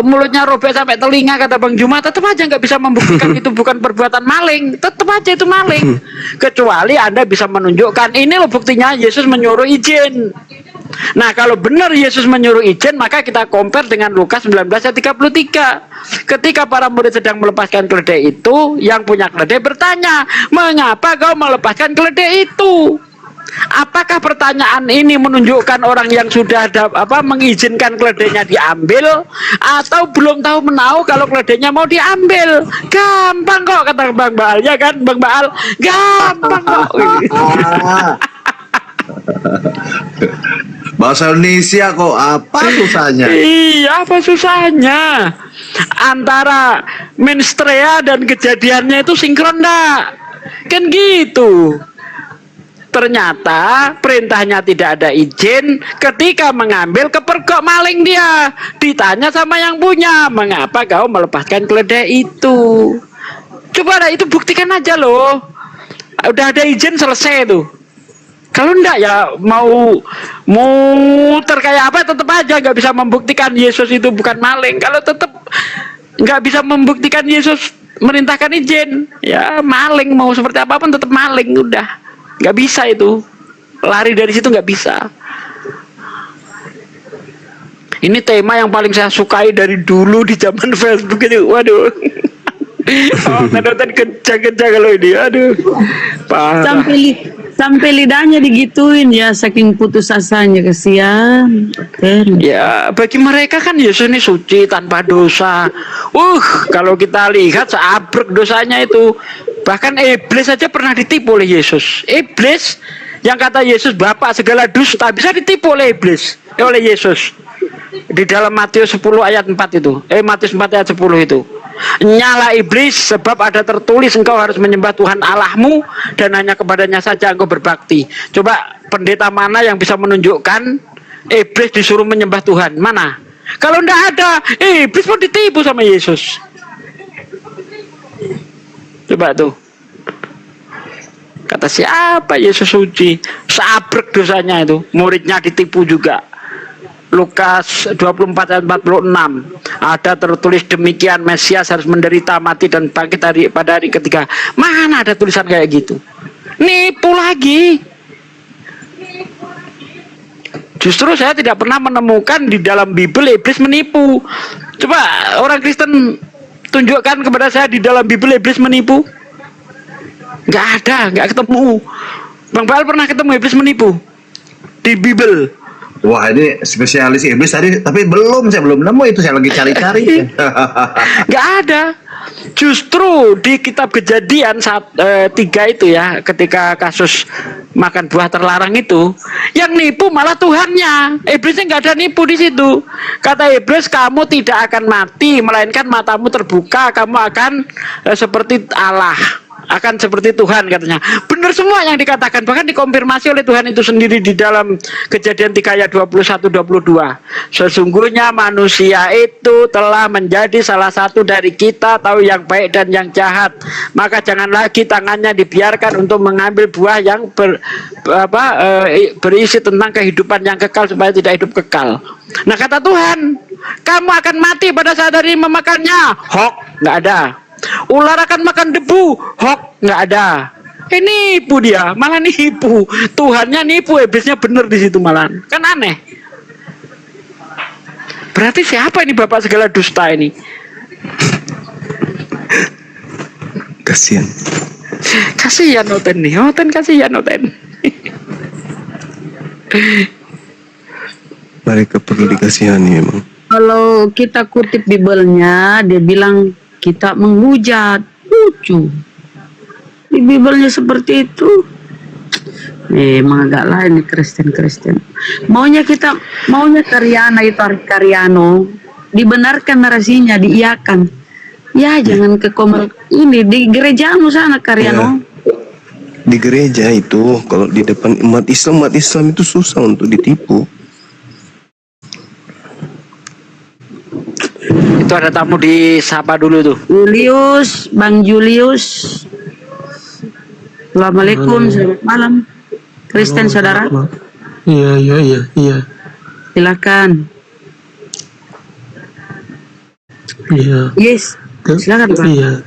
Mulutnya robek sampai telinga kata Bang Juma, tetap aja nggak bisa membuktikan itu bukan perbuatan maling, tetap aja itu maling. Kecuali Anda bisa menunjukkan ini loh buktinya Yesus menyuruh izin. Nah kalau benar Yesus menyuruh izin, maka kita compare dengan Lukas 19 ayat 33. Ketika para murid sedang melepaskan keledai itu, yang punya keledai bertanya, mengapa kau melepaskan keledai itu? Apakah pertanyaan ini menunjukkan orang yang sudah ada mengizinkan keledainya diambil, atau belum tahu menahu kalau keledainya mau diambil? Gampang kok kata Bang Baal, ya kan Bang Baal? Gampang kok. Bahasa Indonesia kok, apa susahnya? Iya, apa susahnya? Antara menstrea dan kejadiannya itu sinkron enggak? Kan gitu. Ternyata perintahnya tidak ada izin, ketika mengambil kepergok maling dia. Ditanya sama yang punya, mengapa kau melepaskan keledai itu? Coba itu buktikan aja loh. Udah ada izin, selesai tuh. Kalau enggak ya mau muter kayak apa tetap aja nggak bisa membuktikan Yesus itu bukan maling. Kalau tetap nggak bisa membuktikan Yesus merintahkan izin, ya maling, mau seperti apapun tetap maling, udah nggak bisa itu, lari dari situ nggak bisa. Ini tema yang paling saya sukai dari dulu di zaman Facebook itu, waduh. Oh, nonton kencang-kencang kalau ini, aduh, parah. Sampai lidahnya digituin ya, saking putus asanya, kesian. Ya, bagi mereka kan Yesus ini suci tanpa dosa. Kalau kita lihat seabrek dosanya itu. Bahkan iblis saja pernah ditipu oleh Yesus. Iblis yang kata Yesus bapak segala dusta bisa ditipu oleh iblis, oleh Yesus. Di dalam Matius 10 ayat 4 itu. Matius 4 ayat 10 itu. Nyala iblis, sebab ada tertulis engkau harus menyembah Tuhan Allahmu dan hanya kepadanya saja engkau berbakti. Coba pendeta mana yang bisa menunjukkan iblis disuruh menyembah Tuhan? Mana? Kalau ndak ada, iblis pun ditipu sama Yesus. Coba tuh. Kata siapa Yesus suci? Sabrek dosanya itu. Muridnya ditipu juga. Lukas 24 ayat 46 ada tertulis demikian, Mesias harus menderita, mati dan bangkit pada hari ketiga. Mana ada tulisan kayak gitu? Nipu lagi. Justru saya tidak pernah menemukan di dalam Bible iblis menipu. Coba orang Kristen tunjukkan kepada saya di dalam Bible iblis menipu. Nggak ada, nggak ketemu. Bang Baal pernah ketemu iblis menipu di Bible? Wah, ini spesialis iblis tadi, tapi saya belum nemu itu, saya lagi cari-cari. Nggak ada. Justru di kitab Kejadian 3 itu ya, ketika kasus makan buah terlarang itu, yang nipu malah Tuhannya. Iblisnya nggak ada nipu di situ. Kata iblis, kamu tidak akan mati, melainkan matamu terbuka, kamu akan seperti Allah, akan seperti Tuhan, katanya. Benar semua yang dikatakan, bahkan dikonfirmasi oleh Tuhan itu sendiri di dalam Kejadian 3 ayat 21-22. Sesungguhnya manusia itu telah menjadi salah satu dari kita, tahu yang baik dan yang jahat. Maka jangan lagi tangannya dibiarkan untuk mengambil buah yang berisi tentang kehidupan yang kekal, supaya tidak hidup kekal. Nah, kata Tuhan, kamu akan mati pada saat hari memakannya. Hok, nggak ada. Ular akan makan debu, hok, nggak ada. Nipu dia, malah nipu. Tuhannya nipu, iblisnya bener di situ malah. Kan aneh. Berarti siapa ini bapak segala dusta ini? Kasihan. Kasihan Oten nih, Oten kasihan Oten. Mereka perlu dikasihani memang. Kalau kita kutip Bible-nya, dia bilang kita menghujat, lucu. Di Bible-nya seperti itu. Memang agak lain nih Kristen. Maunya Karyana itu Karyano, dibenarkan narasinya, diiyakan. Ya jangan ke ini di gerejamu sana Karyano. Ya, di gereja itu kalau di depan umat Islam itu susah untuk ditipu. Itu ada tamu disapa dulu tuh. Julius, Bang Julius. Assalamualaikum, selamat malam. Kristen saudara. Iya. Silakan. Iya. Yes. Silakan Pak. Iya.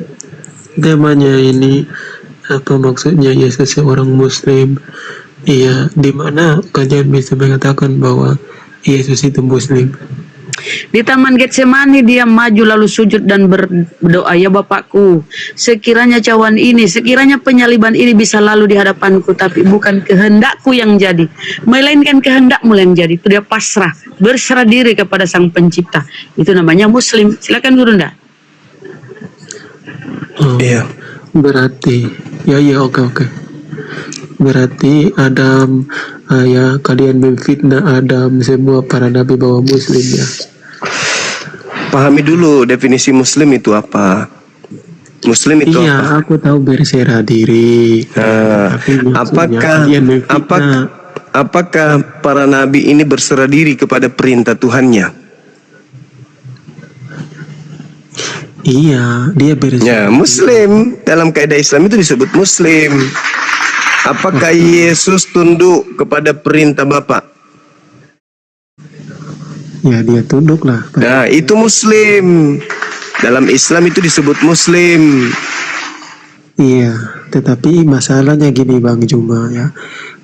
Temanya ini apa maksudnya Yesus seorang Muslim? Iya. Di mana kalian bisa mengatakan bahwa Yesus itu Muslim? Di Taman Getsemani dia maju lalu sujud dan berdoa, ya Bapakku, sekiranya penyaliban ini bisa lalu di hadapanku, tapi bukan kehendakku yang jadi, melainkan kehendakmu yang jadi. Itu dia pasrah, berserah diri kepada Sang Pencipta. Itu namanya Muslim. Silakan Guru Nda. Iya. Berarti, ya oke. berarti Adam, ya kalian memfitnah Adam, semua para nabi bahwa muslim ya. Pahami dulu definisi muslim itu apa. Muslim itu Iya, apa? aku tahu berserah diri. Tapi maksudnya kalian memfitnah. Apakah para nabi ini berserah diri kepada perintah Tuhannya? Iya, dia berserah. Ya, muslim. Dalam kaidah Islam itu disebut muslim. Apakah Yesus tunduk kepada perintah Bapa? Ya, dia tunduk lah. Nah, itu muslim. Dalam Islam itu disebut muslim. Iya, tetapi masalahnya gini Bang Juma ya.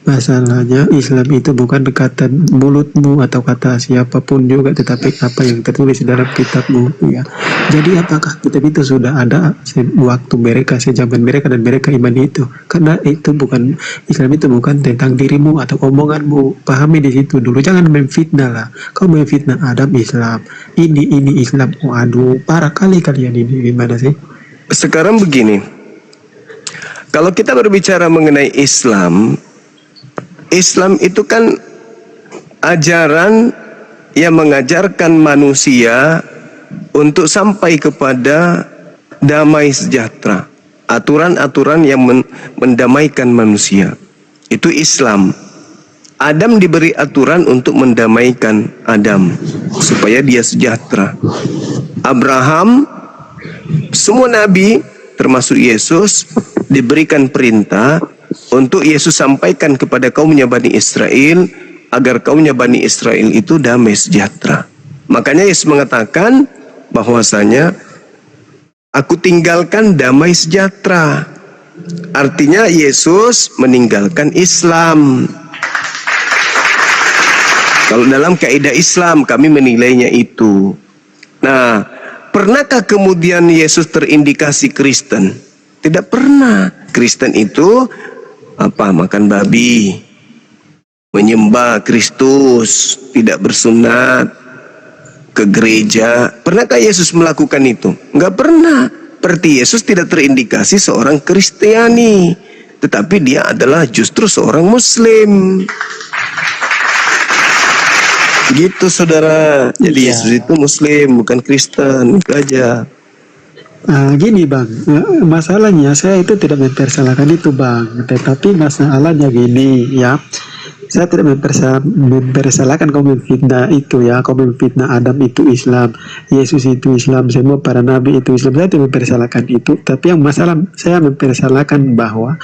Masalahnya Islam itu bukan kata mulutmu atau kata siapapun juga, tetapi apa yang tertulis dalam kitabmu ya. Jadi apakah kitab itu sudah ada waktu mereka, sejaman mereka dan mereka iman itu? Karena itu bukan, Islam itu bukan tentang dirimu atau omonganmu. Pahami di situ dulu, jangan memfitnah lah. Kau memfitnah Adam Islam, ini Islam. Oh aduh, parah kali kalian ini, gimana sih? Sekarang begini, kalau kita berbicara mengenai Islam itu kan ajaran yang mengajarkan manusia untuk sampai kepada damai sejahtera. Aturan-aturan yang mendamaikan manusia. Itu Islam. Adam diberi aturan untuk mendamaikan Adam supaya dia sejahtera. Abraham, semua nabi termasuk Yesus diberikan perintah untuk Yesus sampaikan kepada kaumnya Bani Israel agar kaumnya Bani Israel itu damai sejahtera. Makanya Yesus mengatakan bahwasanya aku tinggalkan damai sejahtera. Artinya Yesus meninggalkan Islam. Kalau dalam kaidah Islam kami menilainya itu. Nah, pernahkah kemudian Yesus terindikasi Kristen? Tidak pernah. Kristen itu apa? Makan babi, menyembah Kristus, tidak bersunat, ke gereja. Pernahkah Yesus melakukan itu? Enggak pernah. Berarti Yesus tidak terindikasi seorang Kristiani, tetapi dia adalah justru seorang Muslim. Gitu saudara. Jadi Yesus itu Muslim, bukan Kristen. Itu aja. Gini Bang, masalahnya saya itu tidak mempersalahkan itu Bang, tetapi masalahnya gini ya, saya tidak mempersalahkan kau memfitnah itu ya, kau memfitnah Adam itu Islam, Yesus itu Islam, semua para nabi itu Islam, saya tidak mempersalahkan itu, tapi yang masalah saya mempersalahkan bahwa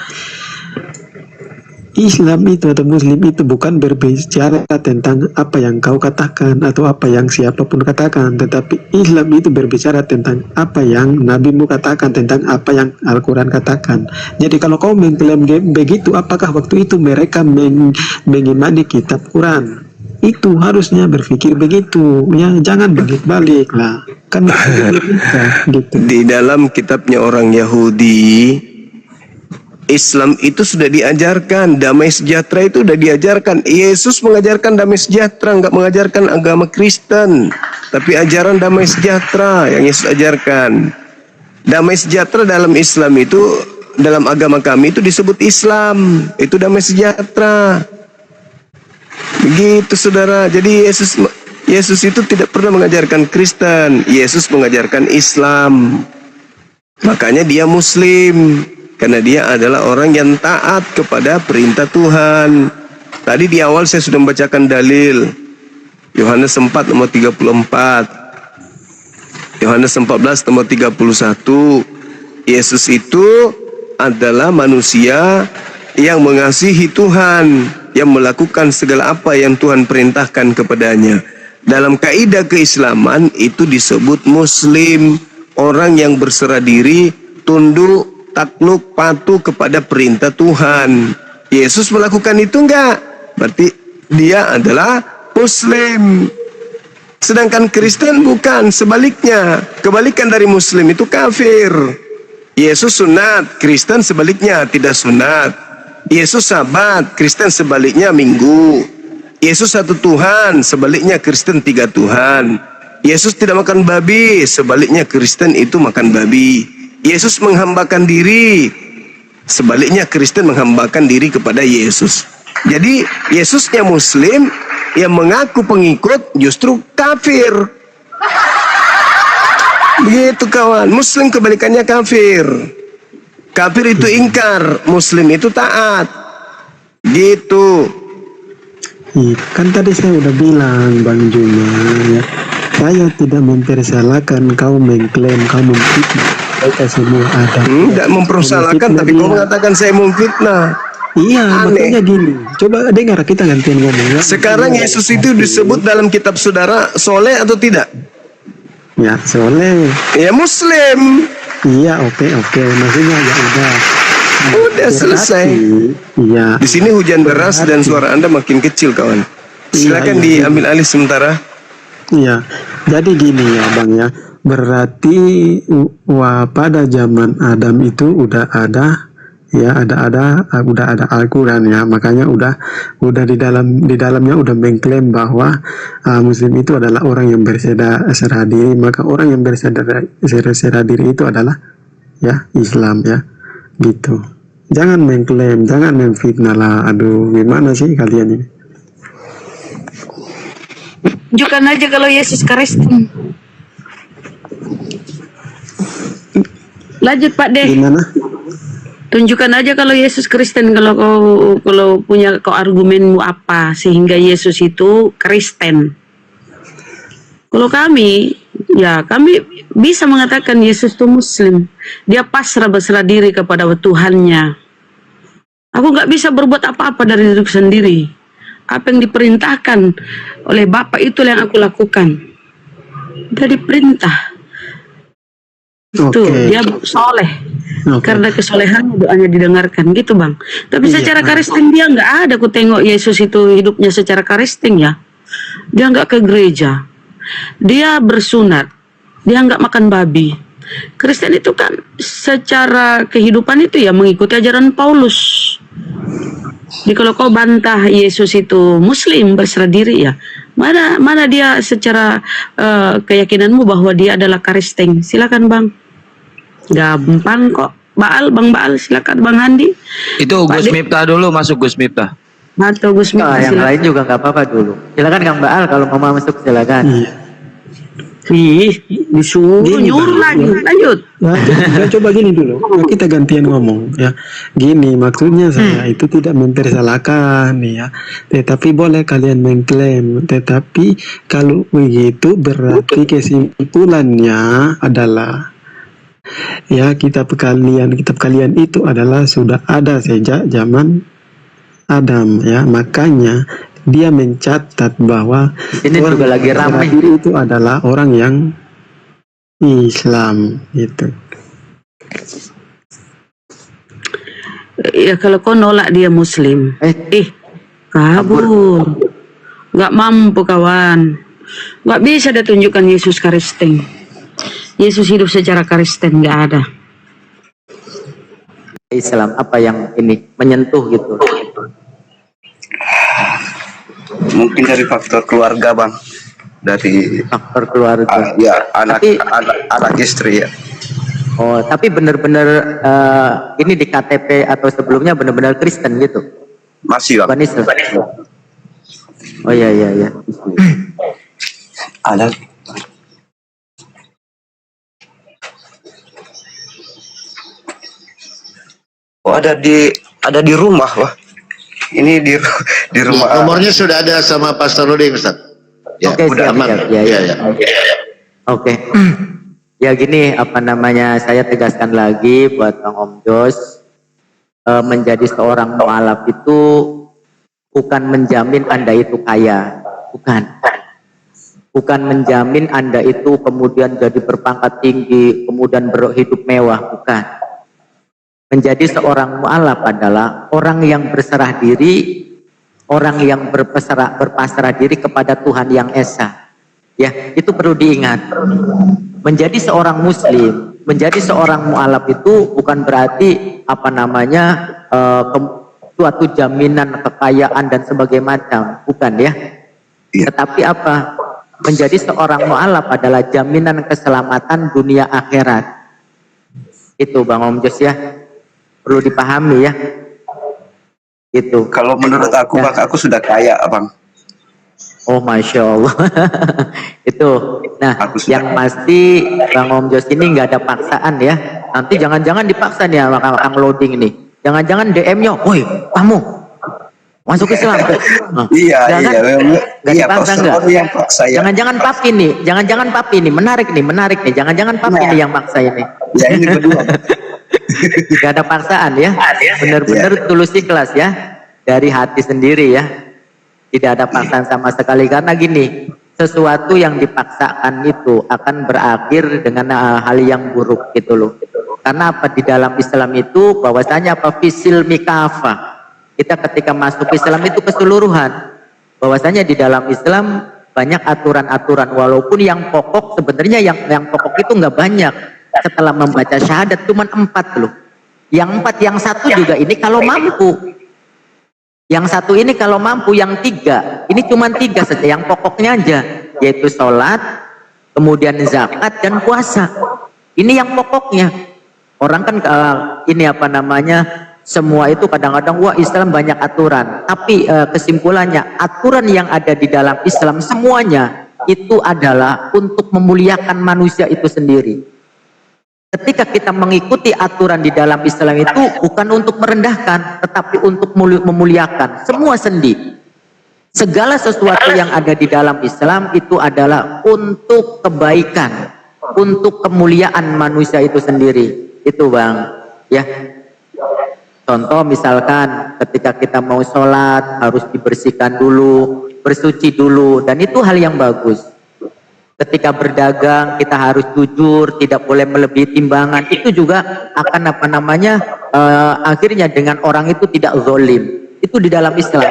Islam itu atau Muslim itu bukan berbicara tentang apa yang kau katakan atau apa yang siapapun katakan, tetapi Islam itu berbicara tentang apa yang Nabi-Mu katakan, tentang apa yang Al-Quran katakan. Jadi kalau kau mengklaim begitu, apakah waktu itu mereka mengimani kitab Quran? Itu harusnya berpikir begitu, ya jangan balik-balik lah. Kan gitu. Di dalam kitabnya orang Yahudi, Islam itu sudah diajarkan, damai sejahtera itu sudah diajarkan. Yesus mengajarkan damai sejahtera, enggak mengajarkan agama Kristen, tapi ajaran damai sejahtera yang Yesus ajarkan. Damai sejahtera dalam Islam itu, dalam agama kami itu disebut Islam, itu damai sejahtera. Begitu saudara. Jadi Yesus itu tidak pernah mengajarkan Kristen, Yesus mengajarkan Islam. Makanya dia Muslim. Karena dia adalah orang yang taat kepada perintah Tuhan. Tadi di awal saya sudah membacakan dalil. Yohanes 4 nomor 34. Yohanes 14 nomor 31. Yesus itu adalah manusia yang mengasihi Tuhan, yang melakukan segala apa yang Tuhan perintahkan kepadanya. Dalam kaidah keislaman itu disebut Muslim, orang yang berserah diri, tunduk, takluk, patuh kepada perintah Tuhan. Yesus melakukan itu enggak? Berarti dia adalah Muslim. Sedangkan Kristen bukan, sebaliknya. Kebalikan dari Muslim itu kafir. Yesus sunat, Kristen sebaliknya tidak sunat. Yesus sabat, Kristen sebaliknya minggu. Yesus satu Tuhan, sebaliknya Kristen tiga Tuhan. Yesus tidak makan babi, sebaliknya Kristen itu makan babi. Yesus menghambakan diri, Sebaliknya Kristen menghambakan diri kepada Yesus. Jadi Yesusnya Muslim, yang mengaku pengikut justru kafir. Begitu kawan. Muslim kebalikannya kafir. Kafir itu ingkar, Muslim itu taat. Gitu. Iya, kan tadi saya udah bilang Bang Juma ya, saya tidak mempersalahkan kau mengklaim kau memfitnah mereka semua ada. Tidak mempersalahkan, tapi kau mengatakan saya memfitnah. Iya, Aneh. makanya gini. Coba dengar kita gantian ngomong ya. Sekarang Yesus itu disebut dalam kitab saudara soleh atau tidak? Ya, soleh. Ya Muslim. Iya, oke. Maksudnya ya udah. Udah selesai. Iya. Di sini hujan deras dan suara Anda makin kecil, kawan. Silakan Iya. diambil alih sementara. Iya. Jadi gini ya, Bang ya. Berarti pada zaman Adam itu udah ada ya, udah ada Al-Qur'an ya. Makanya udah di dalamnya udah mengklaim bahwa Muslim itu adalah orang yang berserah diri. Maka orang yang berserah diri itu adalah ya Islam ya. Gitu. Jangan mengklaim, jangan memfitnah lah. Aduh, gimana sih kalian ini? Tunjukkan aja kalau Yesus Kristen. Lanjut Pak Deh. Gimana? Tunjukkan aja kalau Yesus Kristen, kalau punya kau argumenmu apa sehingga Yesus itu Kristen. Kalau kami bisa mengatakan Yesus itu Muslim. Dia pasrah berserah diri kepada Tuhannya. Aku nggak bisa berbuat apa-apa dari diri sendiri. Apa yang diperintahkan oleh Bapa itu yang aku lakukan. Dari perintah. Tuh, dia soleh. Karena kesolehan doanya didengarkan gitu Bang. Tapi secara Kristen dia nggak ada. Aku tengok Yesus itu hidupnya secara Kristen ya. Dia nggak ke gereja. Dia bersunat. Dia nggak makan babi. Kristen itu kan secara kehidupan itu ya mengikuti ajaran Paulus. Jadi kalau kau bantah Yesus itu Muslim berserah diri ya, mana dia secara keyakinanmu bahwa dia adalah Kristen? Silakan Bang. Gampang kok. Bang Baal, silakan Bang Handi. Itu Gus Miftah dulu, masuk Gus Miftah. Atau Gus Miftah. Yang lain juga nggak apa-apa dulu. Silakan Kang Baal kalau mau masuk silakan. Disuruh nyuruh lagi. Lanjut. Nah, coba gini dulu. Kita gantian ngomong ya. Gini maksudnya saya itu tidak mempersalahkan ya. Tetapi boleh kalian mengklaim. Tetapi kalau begitu berarti kesimpulannya adalah ya kitab kalian itu adalah sudah ada sejak zaman Adam ya. Makanya dia mencatat bahwa Ini orang juga lagi ramai. itu adalah orang yang Islam itu. Ya kalau kau nolak dia Muslim, kabur, nggak mampu kawan, nggak bisa dia tunjukkan Yesus Kristen. Yesus hidup secara Kristen nggak ada. Islam apa yang ini menyentuh gitu? Mungkin dari faktor keluarga, Bang. Dari Faktor keluarga. ya anak istri ya. Oh, tapi benar-benar ini di KTP atau sebelumnya benar-benar Kristen gitu? Masih, Bang. Bukan Islam. Oh iya. Ada. Oh, ada di rumah, wah. Ini di rumah. Ya, nomornya sudah ada sama Pastor Rudi, Ustaz. Ya, Oke, udah siap, aman. siap. Ya. Oke. Ya gini, saya tegaskan lagi buat Bang Om Jos, menjadi seorang mu'alaf itu bukan menjamin Anda itu kaya, bukan menjamin Anda itu kemudian jadi berpangkat tinggi, kemudian berhidup mewah, bukan. Menjadi seorang mu'alaf adalah orang yang berserah diri, orang yang berpasrah diri kepada Tuhan yang Esa. Ya, itu perlu diingat. Menjadi seorang Muslim, menjadi seorang mu'alaf itu bukan berarti suatu jaminan kekayaan dan sebagainya macam, bukan ya. Tetapi apa? Menjadi seorang mu'alaf adalah jaminan keselamatan dunia akhirat. Itu Bang Om Jos ya. perlu dipahami ya. Gitu. Kalau menurut aku, Ya. Bang, aku sudah kaya, Bang. Oh, Masya Allah. Itu. Nah, Aku sudah yang pasti Bang Om Jos ini nggak ada paksaan ya. Nanti jangan-jangan dipaksa nih sama Kang Loading nih. Jangan-jangan DM-nya, woi kamu masuk Islam. Nah, Iya, jangan, iya, nggak iya, dipaksa Pastor nggak? Rodi yang paksa ya. Jangan-jangan papi nih, menarik nih. Jangan-jangan papi nih yang maksa ini. Ya ini berdua. Gak ada paksaan ya, benar-benar tulus ikhlas ya, dari hati sendiri ya, tidak ada paksaan sama sekali. Karena gini, sesuatu yang dipaksakan itu akan berakhir dengan hal yang buruk gitu loh. Karena apa, di dalam Islam itu bahwasanya apa, fisil mikafa, kita ketika masuk Islam itu keseluruhan, bahwasanya di dalam Islam banyak aturan-aturan, walaupun yang pokok sebenarnya yang pokok itu nggak banyak. Setelah membaca syahadat cuma 4 loh. Yang 4, yang satu juga ini kalau mampu. Yang satu ini kalau mampu, yang 3 ini cuma 3 saja yang pokoknya aja, yaitu sholat, kemudian zakat dan puasa. Ini yang pokoknya. Orang kan ini apa namanya, semua itu kadang-kadang wah Islam banyak aturan, tapi kesimpulannya aturan yang ada di dalam Islam semuanya itu adalah untuk memuliakan manusia itu sendiri. Ketika kita mengikuti aturan di dalam Islam itu bukan untuk merendahkan, tetapi untuk memuliakan semua sendi. Segala sesuatu yang ada di dalam Islam itu adalah untuk kebaikan, untuk kemuliaan manusia itu sendiri. Itu Bang, ya. Contoh misalkan ketika kita mau sholat harus dibersihkan dulu, bersuci dulu, dan itu hal yang bagus. Ketika berdagang kita harus jujur, tidak boleh melebihi timbangan. Itu juga akan apa namanya, akhirnya dengan orang itu tidak zalim. Itu di dalam Islam.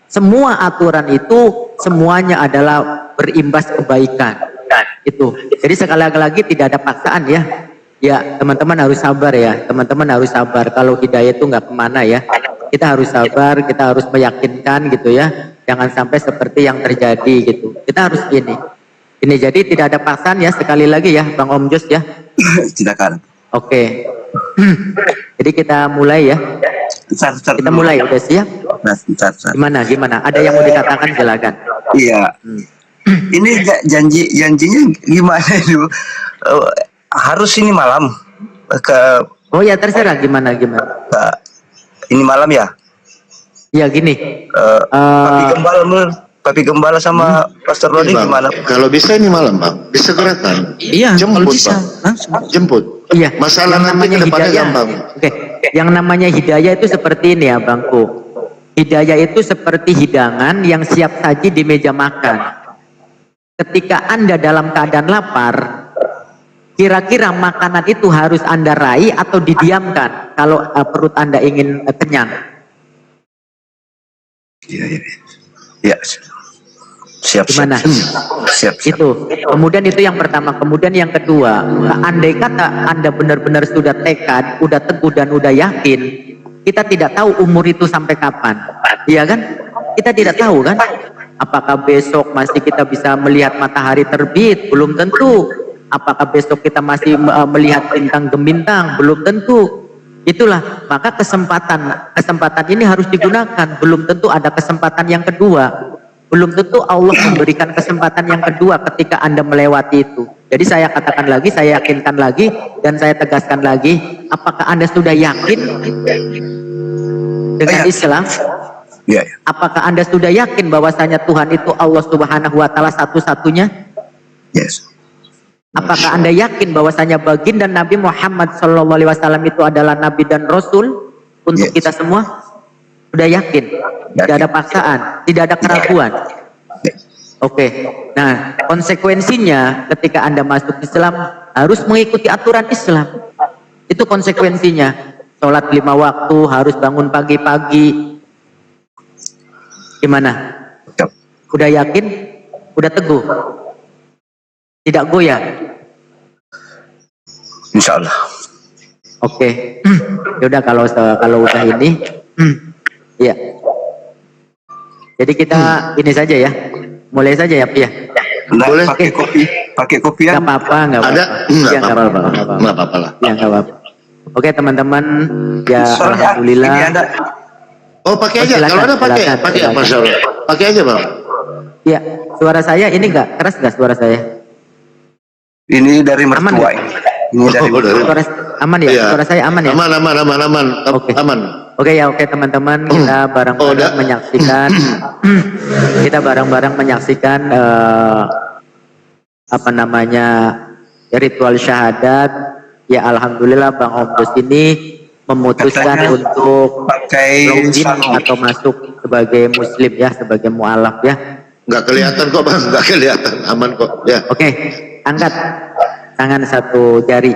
Semua aturan itu semuanya adalah berimbas kebaikan. Itu. Jadi sekali lagi tidak ada paksaan ya. Ya teman-teman harus sabar ya. Teman-teman harus sabar. Kalau hidayah itu nggak kemana ya. Kita harus sabar. Kita harus meyakinkan gitu ya. Jangan sampai seperti yang terjadi gitu. Kita harus ini jadi tidak ada paksaan ya, sekali lagi ya Bang Om Jos ya. Silakan. Oke. Jadi kita mulai ya. Kita mulai, udah siap? Bentar. Gimana? Ada yang mau dikatakan, silakan. Iya. Ini janjinya gimana itu? Harus ini malam ke. Oh ya terserah gimana. Ini malam ya? Ya gini. Papi Gembala sama Pastor Rodi gimana? Kalau bisa ini malam, Bang. Bisa gerakan. Iya, jemput, kalau bisa. Bang. Jemput. Iya. Masalah yang nanti ke depannya gampang. Oke. Yang namanya hidayah itu seperti ini ya, Bangku. Hidayah itu seperti hidangan yang siap saji di meja makan. Ketika Anda dalam keadaan lapar, kira-kira makanan itu harus Anda raih atau didiamkan kalau perut Anda ingin kenyang? Iya. Siap. Itu. Kemudian itu yang pertama. Kemudian yang kedua, andai kata Anda benar-benar sudah tekad, udah teguh dan udah yakin, kita tidak tahu umur itu sampai kapan. Iya kan? Kita tidak tahu kan? Apakah besok masih kita bisa melihat matahari terbit? Belum tentu. Apakah besok kita masih melihat bintang gemintang? Belum tentu. Itulah, maka kesempatan ini harus digunakan. Belum tentu ada kesempatan yang kedua. Belum tentu Allah memberikan kesempatan yang kedua ketika Anda melewati itu. Jadi saya katakan lagi, saya yakinkan lagi, dan saya tegaskan lagi, apakah Anda sudah yakin dengan Islam? Ya. Apakah Anda sudah yakin bahwasanya Tuhan itu Allah Subhanahu wa taala satu-satunya? Yes. Apakah Anda yakin bahwasanya baginda Nabi Muhammad SAW itu adalah Nabi dan Rasul untuk kita semua? Sudah yakin? Tidak ada paksaan, tidak ada keraguan. Oke. Nah, konsekuensinya ketika Anda masuk Islam harus mengikuti aturan Islam. Itu konsekuensinya. Sholat 5 waktu, harus bangun pagi-pagi. Gimana? Udah yakin? Udah teguh? Tidak goyah? Insya Allah. Oke. Yaudah kalau udah ini, ya. Jadi kita ini saja ya, mulai saja ya, Pi ya. Boleh. Pakai kopi ya? Nggak apa-apa, nggak apa-apa. Ada? Ya, nggak apa-apa. Nggak apa-apa lah. Ya, nggak apa-apa. Oke teman-teman, ya alhamdulillah. Oh, pakai aja. Silakan, Kalau ada pakai, silakan, pakai, silakan. Masya Allah. Pakai aja, Bang. Ya, suara saya ini keras nggak suara saya? Ini dari Aman mertua ya? ini dari Suara aman ya? Iya. Suara saya aman ya? Aman. Oke. Aman. Oke ya, oke teman-teman, kita bareng-bareng menyaksikan apa namanya ritual syahadat. Ya alhamdulillah Bang Omjos ini memutuskan untuk login atau masuk sebagai muslim ya, sebagai mualaf ya. Nggak kelihatan kok, Bang. Nggak kelihatan. Aman kok. Ya. Oke, angkat tangan satu jari.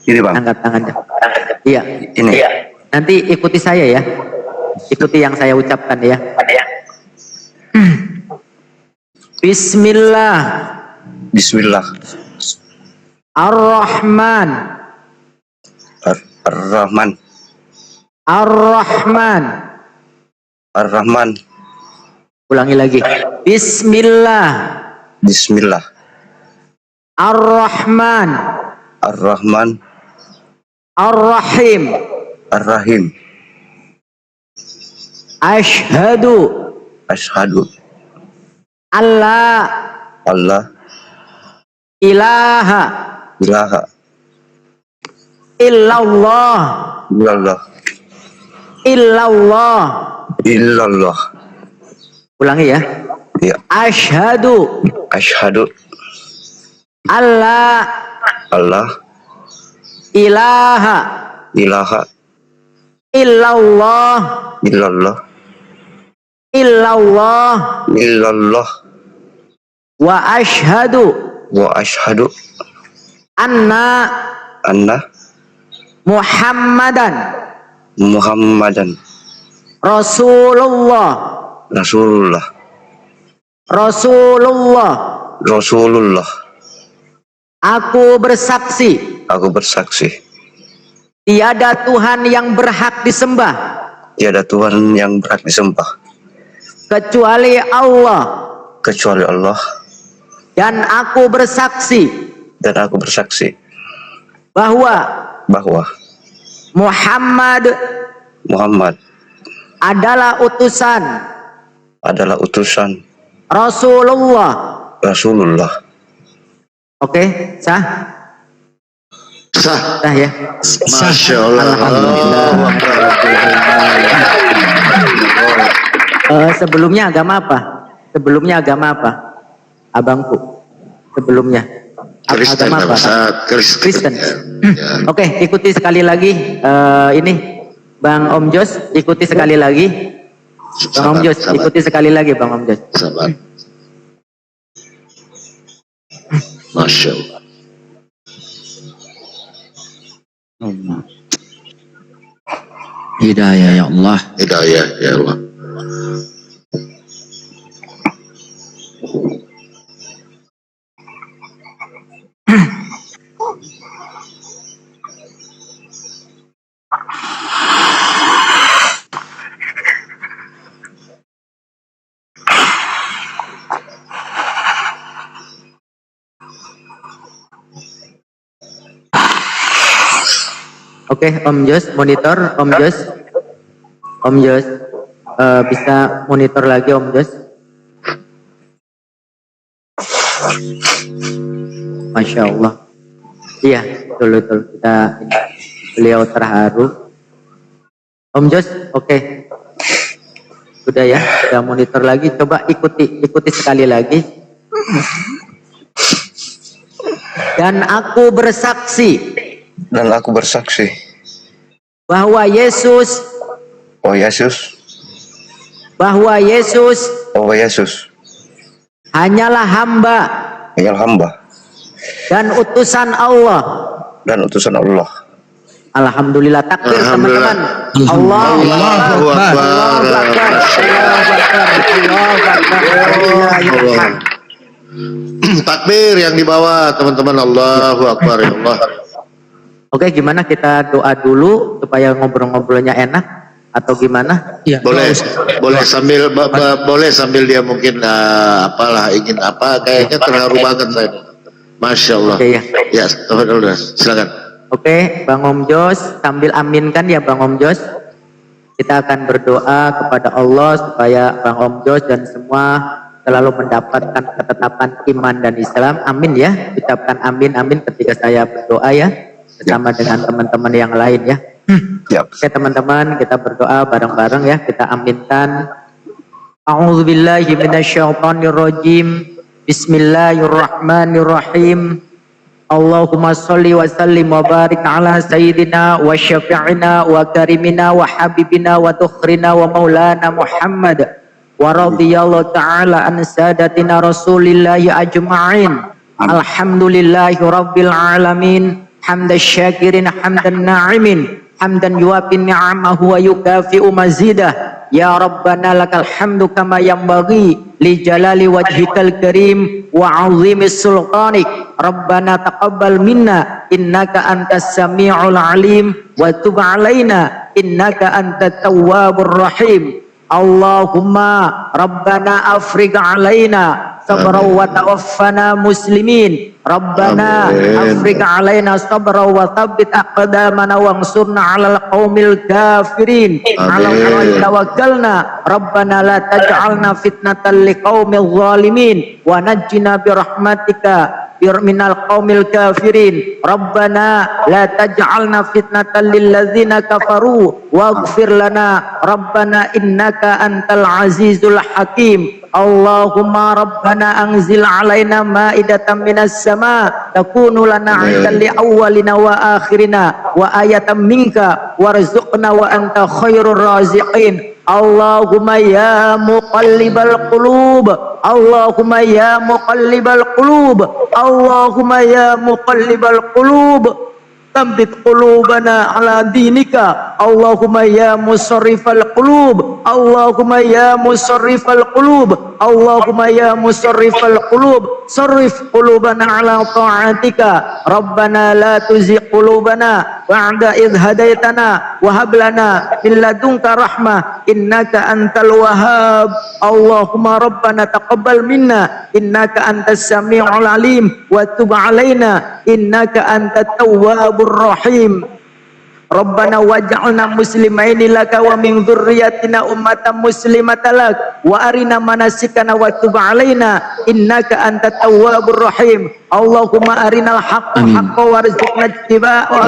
ini Bang. Angkat tangan. Iya. Ini. Nanti ikuti saya ya. Ikuti yang saya ucapkan ya. Bismillah. Bismillah. Ar-Rahman. Ar-Rahman. Ar-Rahman. Ar-Rahman. Ulangi lagi. Bismillah. Bismillah. Ar-Rahman. Ar-Rahman. Ar-Rahim. Ar-Rahim. Ashhadu Ashhadu alla Allah ilaha ilaha illallah illallah illallah. illallah. Ulangi ya. Ya. Ashhadu Ashhadu alla Allah ilaha ilaha illallah illallah illallah illallah wa ashhadu wa ashhadu anna anna Muhammadan Muhammadan Rasulullah Rasulullah Rasulullah. Rasulullah. Aku bersaksi Aku bersaksi tiada Tuhan yang berhak disembah tiada Tuhan yang berhak disembah kecuali Allah, kecuali Allah, dan aku bersaksi bahwa Muhammad adalah utusan Rasulullah. Oke, sah ya. Masya Allah. Alhamdulillah. Sebelumnya agama apa? Abangku. Sebelumnya. Kristen, Agama apa? Ustaz. Kristen. Ya. Oke, ikuti sekali lagi. Ini Bang Omjos, ikuti sekali lagi. Bang Omjos, ikuti sekali lagi Bang Omjos. Sabar. Masya Allah. Hidayah ya Allah. Hidayah ya Allah. Oke, Om Jos, monitor, Om Jos. Bisa monitor lagi Om Jos. Masya Allah. Iya, betul kita beliau terharu. Om Jos, oke. Sudah ya, sudah monitor lagi. Coba ikuti sekali lagi. Dan aku bersaksi bahwa Yesus hanyalah hamba dan utusan Allah. Alhamdulillah, takbir teman-teman. Allahu Akbar. Takbir yang dibawa teman-teman. Allahu Akbar ya Allah. Oke, gimana kita doa dulu supaya ngobrol-ngobrolnya enak atau gimana? Ya, Boleh sambil dia mungkin apalah ingin apa, kayaknya terharu banget saya. Masya Allah. Oke, ya. Ya, silakan. Oke, Bang Om Jos, sambil aminkan ya Bang Om Jos. Kita akan berdoa kepada Allah supaya Bang Om Jos dan semua selalu mendapatkan ketetapan iman dan Islam. Amin ya. Ucapkan amin amin ketika saya berdoa ya, bersama dengan teman-teman yang lain ya. Oke teman-teman, kita berdoa bareng-bareng ya. Kita aminkan. A'udzubillahi minasyaitonirrajim. Bismillahirrahmanirrahim. Allahumma sholli wa sallim wa barik ala sayyidina wa syafi'ina wa karimina wa habibina wa tukhrina wa maulana Muhammad wa radiyallahu ta'ala an sadatina rasulillahi ajma'in. Alhamdulillahi rabbil alamin, hamdan syakirin hamdan na'imin, hamdan yuwafin ni'amahu wa yukafi'u mazidah. Ya Rabbana lakal hamdu kama yanbaghi li jalali wajhikal karim wa 'azimis sultanik. Rabbana taqabbal minna innaka antas sami'ul alim wa tub 'alaina innaka antat tawwabur rahim. Allahumma Rabbana afrigh 'alaina sabran wa tawaffana muslimin. Rabbana afrigh 'alaina sabran wa thabbit aqdamana wansurna 'alal qaumil kafirin. 'Ala Allahi tawakkalna. Rabbana la taj'alna fitnatan liqaumil zalimin wa najjina bi rahmatika minal qaumil kafirin. Rabbana la taj'alna fitnatan lil ladzina kafaru waghfir lana. Rabbana innaka antal azizul hakim. Allahumma Rabbana anzil alaina ma'idatan minas sama takunu lana 'aidan li awwalina wa akhirina wa ayatan minka warzuqna wa anta khairur raziqin. Allahumma ya muqallibal qulub, Allahumma ya muqallibal qulub, Allahumma ya muqallibal qulub, tsabbit qulubana ala dinika. Allahumma ya musarrifal qulub, Allahumma ya musarrifal qulub, Allahumma ya musarrifal qulub, sarrif qulubana ala ta'atika. Rabbana la tuzigh qulubana ba'da idh hadaitana wa hab lana min ladunka rahmah innaka antal wahhab. Allahumma Rabbana taqabbal minna innaka antas sami'ul alim wa tub 'alaina innaka antat tawwabur rahim. Rabbana waj'alna muslimaini laka wa min dzurriyyatina ummatan muslimatan lak wa arina manasikana wa tub 'alaina innaka antat tawwabur rahim. Allahumma arinal haqqa haqqan warzuqna ittiba'ah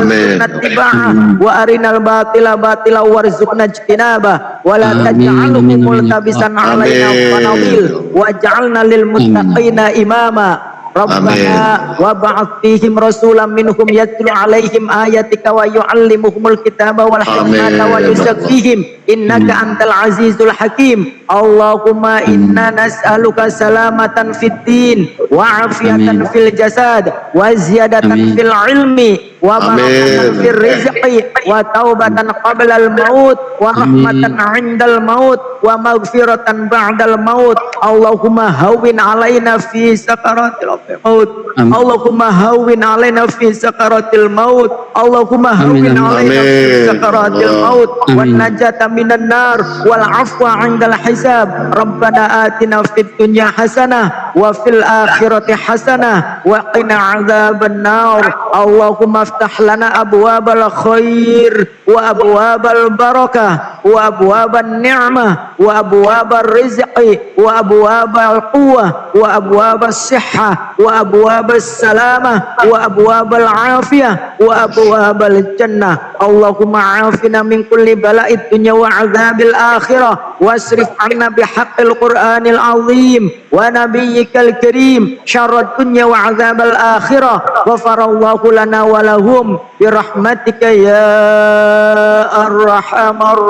wa arinal batila batila warzuqna ijtinabah wa la taj'alhu multabisan 'alaina fanadil waj'alna lil muttaqina imama. Rabbana wa ba'ath fihim rasulan minhum yatlu 'alaihim ayatika wa yu'allimuhumul kitaba wal hikmata wa yuzakkihim innaka antal azizul hakim. Allahumma inna nas'aluka salamatan fid din wa 'afiyatan fil jasad wa ziyadatan fil ilmi wa barakatan fil rizqi wa taubatan qabla al maut wa rahmatan 'indal maut wa maghfiratan ba'dal maut. Allahumma hawwin 'alaina fi sakaratil maut. Allahumma hawwin 'alaina fi sakaratil maut. Allahumma hawwin 'alaina fi sakaratil maut wan najata minan nar wal 'afwa 'indal hisab. Rabbana atina fid dunya hasanah wa fil akhirati hasanah wa qina 'adzaban nar. Allahumma iftah lana abwabal khair wa abwabal barakah wa abwaban ni'mah wa abwabar rizqi wa abwabal quwwah wa abwabas sihhah wa abwabas salamah wa abwabal afiyah wa abwabal jannah. Allahumma afina min kulli bala'id dunya wa 'adzabil akhirah wasrif 'anna bihaqqil qur'anil azim wa nabiyyikal karim syarrad dunya wa 'adzabal akhirah. Ghafarallahu lana wa lahum birahmatika ya arhamar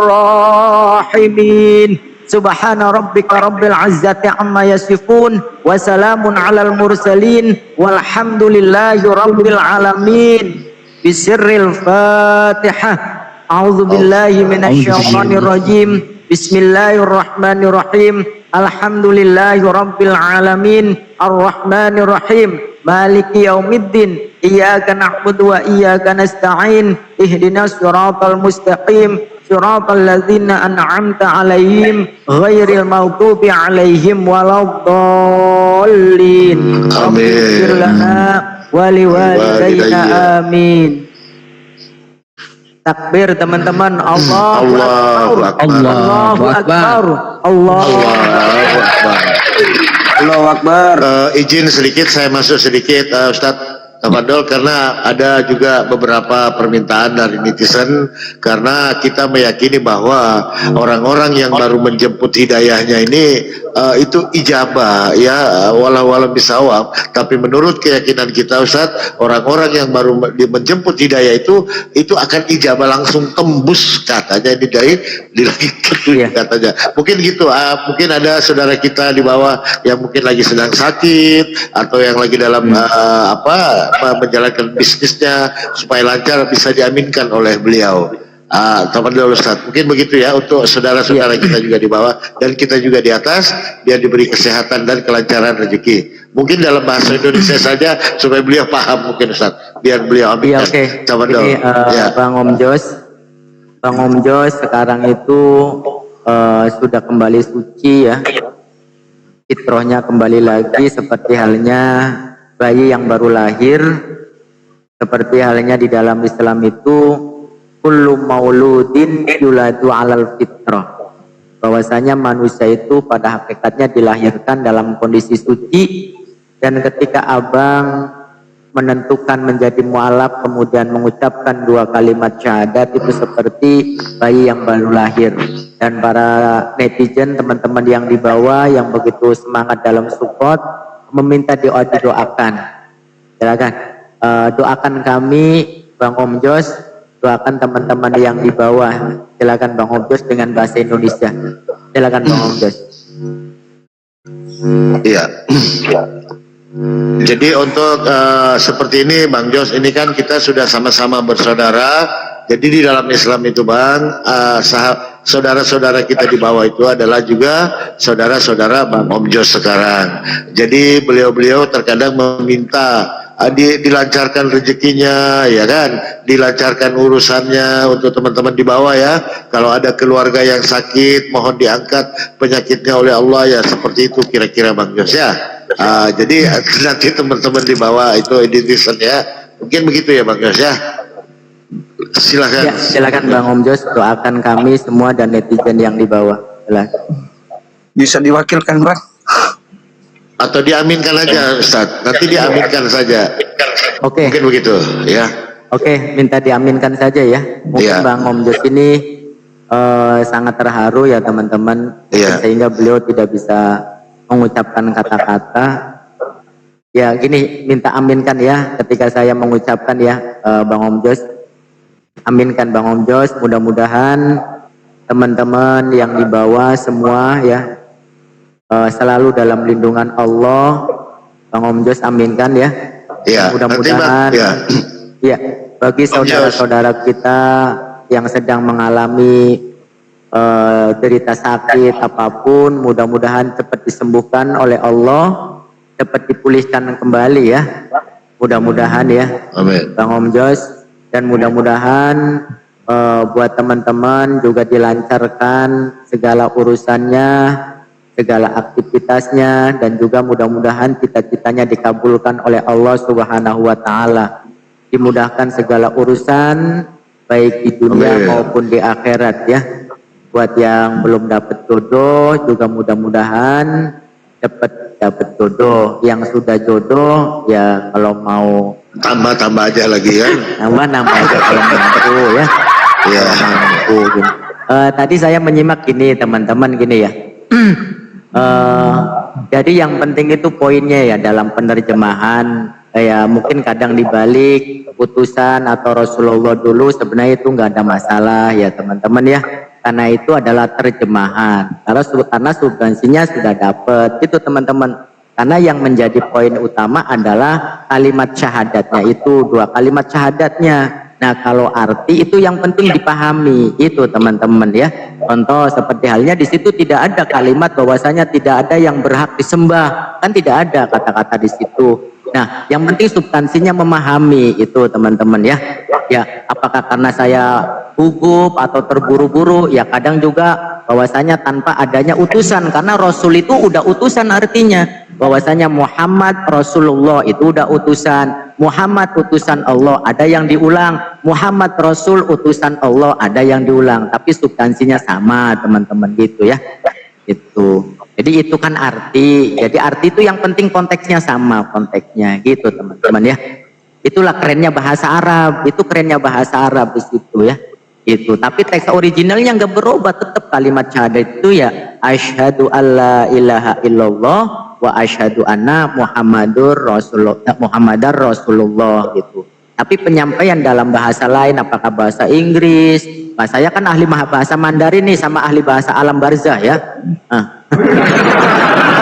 rahimin. Subhana rabbika rabbil izzati amma yasifun wa salamun alal mursalin walhamdulillahi rabbil alamin. Bisirril Fatihah. A'udzu billahi minasyaitonir rajim. Bismillahirrahmanirrahim. Alhamdulillahi rabbil alamin. Arrahmanir rahim. Maliki yaumiddin. Iyyaka na'budu wa iyyaka nasta'in. Ihdinas siratal mustaqim. Siratal ladzina an'amta 'alaihim ghairil maghdubi 'alaihim waladdallin. Amin. Wa liwalidayna amin. Takbir teman-teman. Allahu Akbar. Allahu Akbar. Allahu Akbar. Allahu Akbar. Izin sedikit, saya masuk sedikit, Ustadz Tafadol, karena ada juga beberapa permintaan dari netizen, karena kita meyakini bahwa orang-orang yang baru menjemput hidayahnya ini itu ijabah ya, walau bisawab, tapi menurut keyakinan kita Ustadz, orang-orang yang baru menjemput hidayah itu akan ijabah langsung tembus katanya dari langit katanya. Mungkin gitu, mungkin ada saudara kita di bawah yang mungkin lagi sedang sakit atau yang lagi dalam menjalankan bisnisnya supaya lancar, bisa diaminkan oleh beliau. Tafadhol Ustaz, mungkin begitu ya untuk saudara-saudara kita juga di bawah dan kita juga di atas, biar diberi kesehatan dan kelancaran rezeki. Mungkin dalam bahasa Indonesia saja supaya beliau paham mungkin Ustaz, biar beliau aminkan. Tafadhol. Bang Om Jos sekarang itu sudah kembali suci ya, fitrahnya kembali lagi seperti halnya bayi yang baru lahir. Seperti halnya di dalam Islam itu kullu mauludin yuladu alal fitrah, bahwasanya manusia itu pada hakikatnya dilahirkan dalam kondisi suci, dan ketika abang menentukan menjadi mualaf kemudian mengucapkan 2 kalimat syahadat itu seperti bayi yang baru lahir. Dan para netizen, teman-teman yang di bawah yang begitu semangat dalam support, meminta didoakan. Silakan doakan kami, Bang Om Jos, doakan teman-teman yang di bawah. Silakan Bang Om Jos dengan bahasa Indonesia. Silakan Bang Om Jos. Iya. Jadi untuk seperti ini Bang Jos, ini kan kita sudah sama-sama bersaudara. Jadi di dalam Islam itu Bang, saudara-saudara kita di bawah itu adalah juga saudara-saudara Bang Om Jos sekarang. Jadi beliau-beliau terkadang meminta dilancarkan rezekinya, ya kan, dilancarkan urusannya untuk teman-teman di bawah ya. Kalau ada keluarga yang sakit, mohon diangkat penyakitnya oleh Allah ya, seperti itu kira-kira Bang Jos ya. Jadi nanti teman-teman di bawah itu identisan ya, mungkin begitu ya Bang Jos ya. Silakan. Ya, silakan Bang Om Jos, doakan kami semua dan netizen yang di bawah. Silakan. Bisa diwakilkan Bang? Atau diaminkan aja Ustaz, nanti diaminkan saja. Oke. Mungkin begitu ya. Oke, minta diaminkan saja ya. Mungkin Bang Om Jos ini sangat terharu ya teman-teman, sehingga beliau tidak bisa mengucapkan kata-kata. Ya gini, minta aminkan ya ketika saya mengucapkan ya, Bang Om Jos. Aminkan Bang Om Jos, mudah-mudahan teman-teman yang di bawah semua ya selalu dalam lindungan Allah. Bang Om Jos aminkan ya. Ya, mudah-mudahan ya bagi saudara-saudara kita yang sedang mengalami derita sakit apapun, mudah-mudahan cepat disembuhkan oleh Allah, cepat dipulihkan kembali ya. Mudah-mudahan ya. Amin. Bang Om Jos, dan mudah-mudahan buat teman-teman juga dilancarkan segala urusannya, segala aktivitasnya, dan juga mudah-mudahan cita-citanya dikabulkan oleh Allah Subhanahu wa Ta'ala. Dimudahkan segala urusan baik di dunia maupun di akhirat ya. Buat yang belum dapat jodoh juga mudah-mudahan dapat jodoh. Yang sudah jodoh ya kalau mau tambah aja lagi ya. Nambah aja kalau mampu ya. Iya. Mampu. Gitu. Tadi saya menyimak gini teman-teman gini ya. Jadi yang penting itu poinnya ya dalam penerjemahan ya, mungkin kadang dibalik keputusan atau Rasulullah dulu sebenarnya itu nggak ada masalah ya teman-teman ya, karena itu adalah terjemahan, karena substansinya sudah dapat gitu teman-teman. Karena yang menjadi poin utama adalah kalimat syahadatnya, itu 2 kalimat syahadatnya. Nah kalau arti itu yang penting dipahami itu teman-teman ya. Contoh seperti halnya di situ tidak ada kalimat bahwasanya tidak ada yang berhak disembah, kan tidak ada kata-kata di situ. Nah, yang penting substansinya memahami itu teman-teman ya. Ya, apakah karena saya gugup atau terburu-buru? Ya kadang juga bahwasanya tanpa adanya utusan, karena Rasul itu udah utusan, artinya bahwasanya Muhammad Rasulullah itu udah utusan. Muhammad utusan Allah, ada yang diulang. Muhammad Rasul utusan Allah, ada yang diulang. Tapi substansinya sama teman-teman gitu ya. Itu. Jadi itu kan arti. Jadi arti itu yang penting konteksnya sama, konteksnya gitu teman-teman ya. Itulah kerennya bahasa Arab. Itu kerennya bahasa Arab di situ ya. Itu. Tapi teks originalnya nggak berubah, tetap kalimat syahadat itu ya asyhadu alla ilaha illallah wa asyhadu anna Muhammadar Rasulullah gitu. Tapi penyampaian dalam bahasa lain, apakah bahasa Inggris? Nah, saya kan ahli bahasa Mandarin nih sama ahli bahasa alam barzah ya.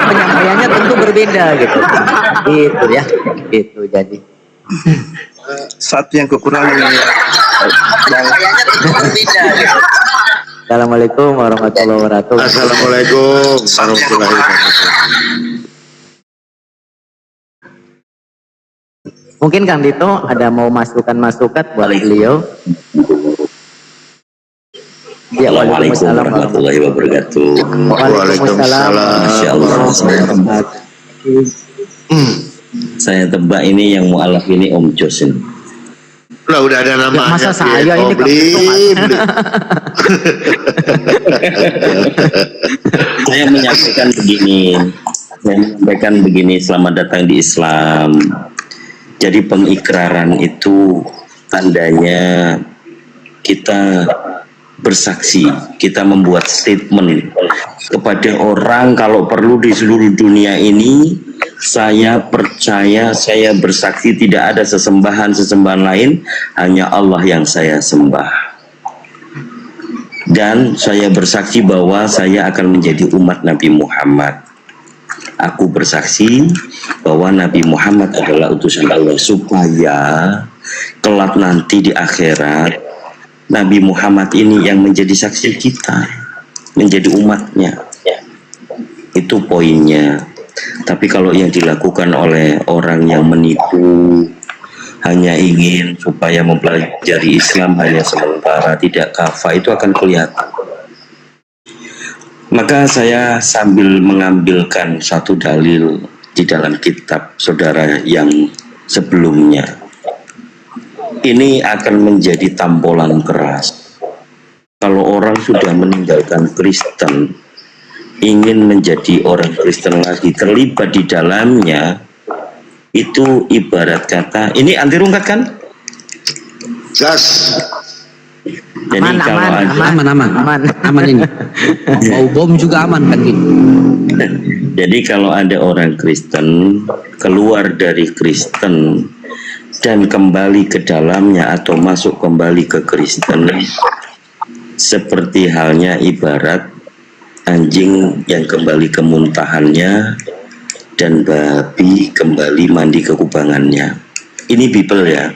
Penyampaiannya tentu berbeda gitu. Gitu ya. Gitu jadi. Satu yang kekurangan Penyampaiannya tentu berbeda gitu. Assalamualaikum warahmatullahi wabarakatuh. Assalamualaikum warahmatullahi wabarakatuh. Mungkin Kang Dito ada mau masukan-masukan buat beliau. Ya, Waalaikumsalam warahmatullahi wabarakatuh. Waalaikumsalam. Masya Allah. Saya tebak ini yang mu'alaf ini Om Jos ini. Lah udah ada namanya. Masa saya ini Saya menyampaikan begini, selamat datang di Islam. Jadi pengikraran itu tandanya kita bersaksi, kita membuat statement kepada orang kalau perlu di seluruh dunia ini, saya percaya, saya bersaksi tidak ada sesembahan lain, hanya Allah yang saya sembah. Dan saya bersaksi bahwa saya akan menjadi umat Nabi Muhammad. Aku bersaksi bahwa Nabi Muhammad adalah utusan Allah, supaya kelak nanti di akhirat Nabi Muhammad ini yang menjadi saksi kita, menjadi umatnya. Itu poinnya. Tapi kalau yang dilakukan oleh orang yang menipu, hanya ingin supaya mempelajari Islam hanya sementara, tidak kafah, itu akan kelihatan. Maka saya sambil mengambilkan satu dalil di dalam kitab saudara yang sebelumnya. Ini akan menjadi tampolan keras. Kalau orang sudah meninggalkan Kristen, ingin menjadi orang Kristen lagi, terlibat di dalamnya, itu ibarat kata, ini anti rungkat kan? Jas. Jadi aman ini. Mau bom juga aman kan gitu. Jadi kalau ada orang Kristen keluar dari Kristen dan kembali ke dalamnya atau masuk kembali ke Kristen, seperti halnya ibarat anjing yang kembali ke muntahannya dan babi kembali mandi ke kubangannya. Ini Bible ya.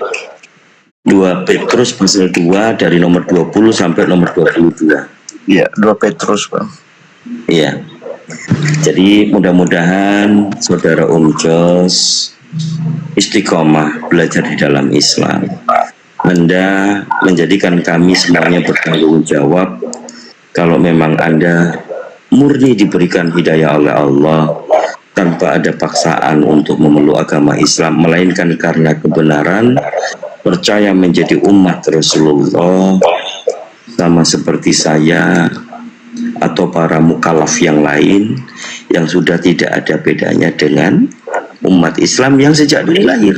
2 Petrus pasal 2 dari nomor 20 sampai nomor 22. Iya, 2 Petrus, Bang. Iya. Jadi mudah-mudahan saudara Om Jos istiqomah belajar di dalam Islam. Anda menjadikan kami semuanya bertanggung jawab kalau memang Anda murni diberikan hidayah oleh Allah tanpa ada paksaan untuk memeluk agama Islam, melainkan karena kebenaran, percaya menjadi umat Rasulullah, sama seperti saya atau para mukallaf yang lain yang sudah tidak ada bedanya dengan umat Islam yang sejak dulu lahir.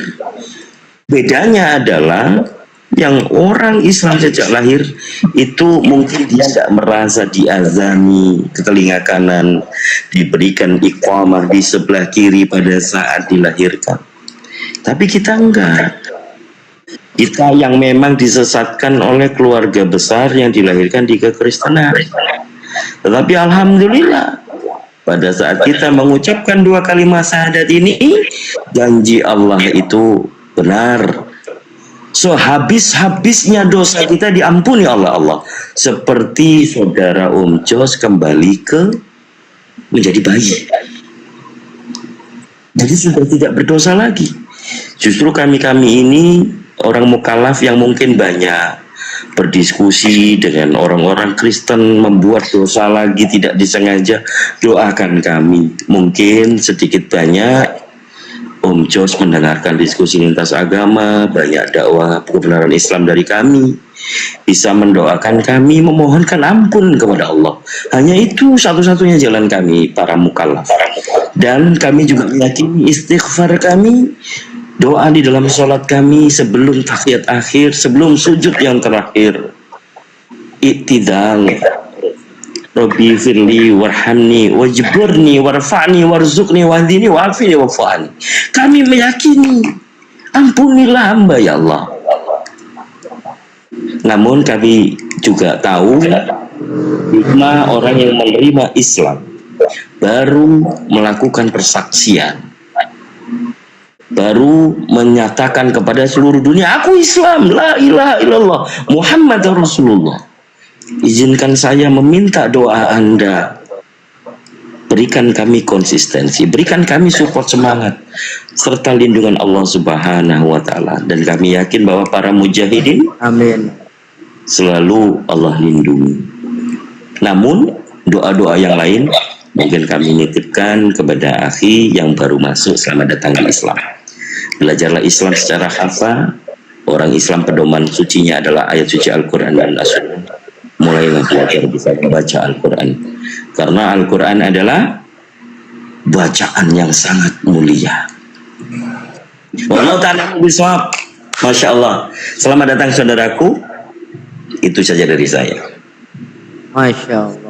Bedanya adalah yang orang Islam sejak lahir itu mungkin dia tidak merasa diazani ke telinga kanan, diberikan iqamah di sebelah kiri pada saat dilahirkan. Tapi kita enggak. Kita yang memang disesatkan oleh keluarga besar yang dilahirkan di kekristenan. Tetapi alhamdulillah pada saat kita mengucapkan 2 kalimat syahadat ini, janji Allah itu benar. So habis-habisnya dosa kita diampuni oleh Allah. Seperti saudara Om Jos kembali ke menjadi bayi. Jadi sudah tidak berdosa lagi. Justru kami-kami ini orang mukallaf yang mungkin banyak berdiskusi dengan orang-orang Kristen, membuat dosa lagi tidak disengaja, doakan kami. Mungkin sedikit banyak Om Jos mendengarkan diskusi lintas agama, banyak dakwah kebenaran Islam dari kami, bisa mendoakan kami, memohonkan ampun kepada Allah. Hanya itu satu-satunya jalan kami para mukallaf. Dan kami juga meyakini istighfar kami, doa di dalam sholat kami sebelum tahiyat akhir, sebelum sujud yang terakhir, iktidal, Rabbi firli warhamni wajburni warfa'ni warzuqni wahdini wa'afini wa'fa'ani. Kami meyakini, ampunilah hamba ya Allah. Namun kami juga tahu hikmah orang yang menerima Islam baru melakukan persaksian, baru menyatakan kepada seluruh dunia, aku Islam, la ilaha illallah, Muhammad Rasulullah. Izinkan saya meminta doa Anda, berikan kami konsistensi, berikan kami support semangat serta lindungan Allah Subhanahu wa taala. Dan kami yakin bahwa para mujahidin, amin, selalu Allah lindungi. Namun doa-doa yang lain mungkin kami nitipkan kepada akhi yang baru masuk, selamat datang di Islam. Belajarlah Islam secara hafal. Orang Islam pedoman sucinya adalah ayat suci Al-Quran dan As-Sunnah. Mulailah belajar bisa membaca Al-Quran, karena Al-Quran adalah bacaan yang sangat mulia. Wallahu ta'ala bishawab. Masya Allah. Selamat datang saudaraku. Itu saja dari saya. Masya Allah.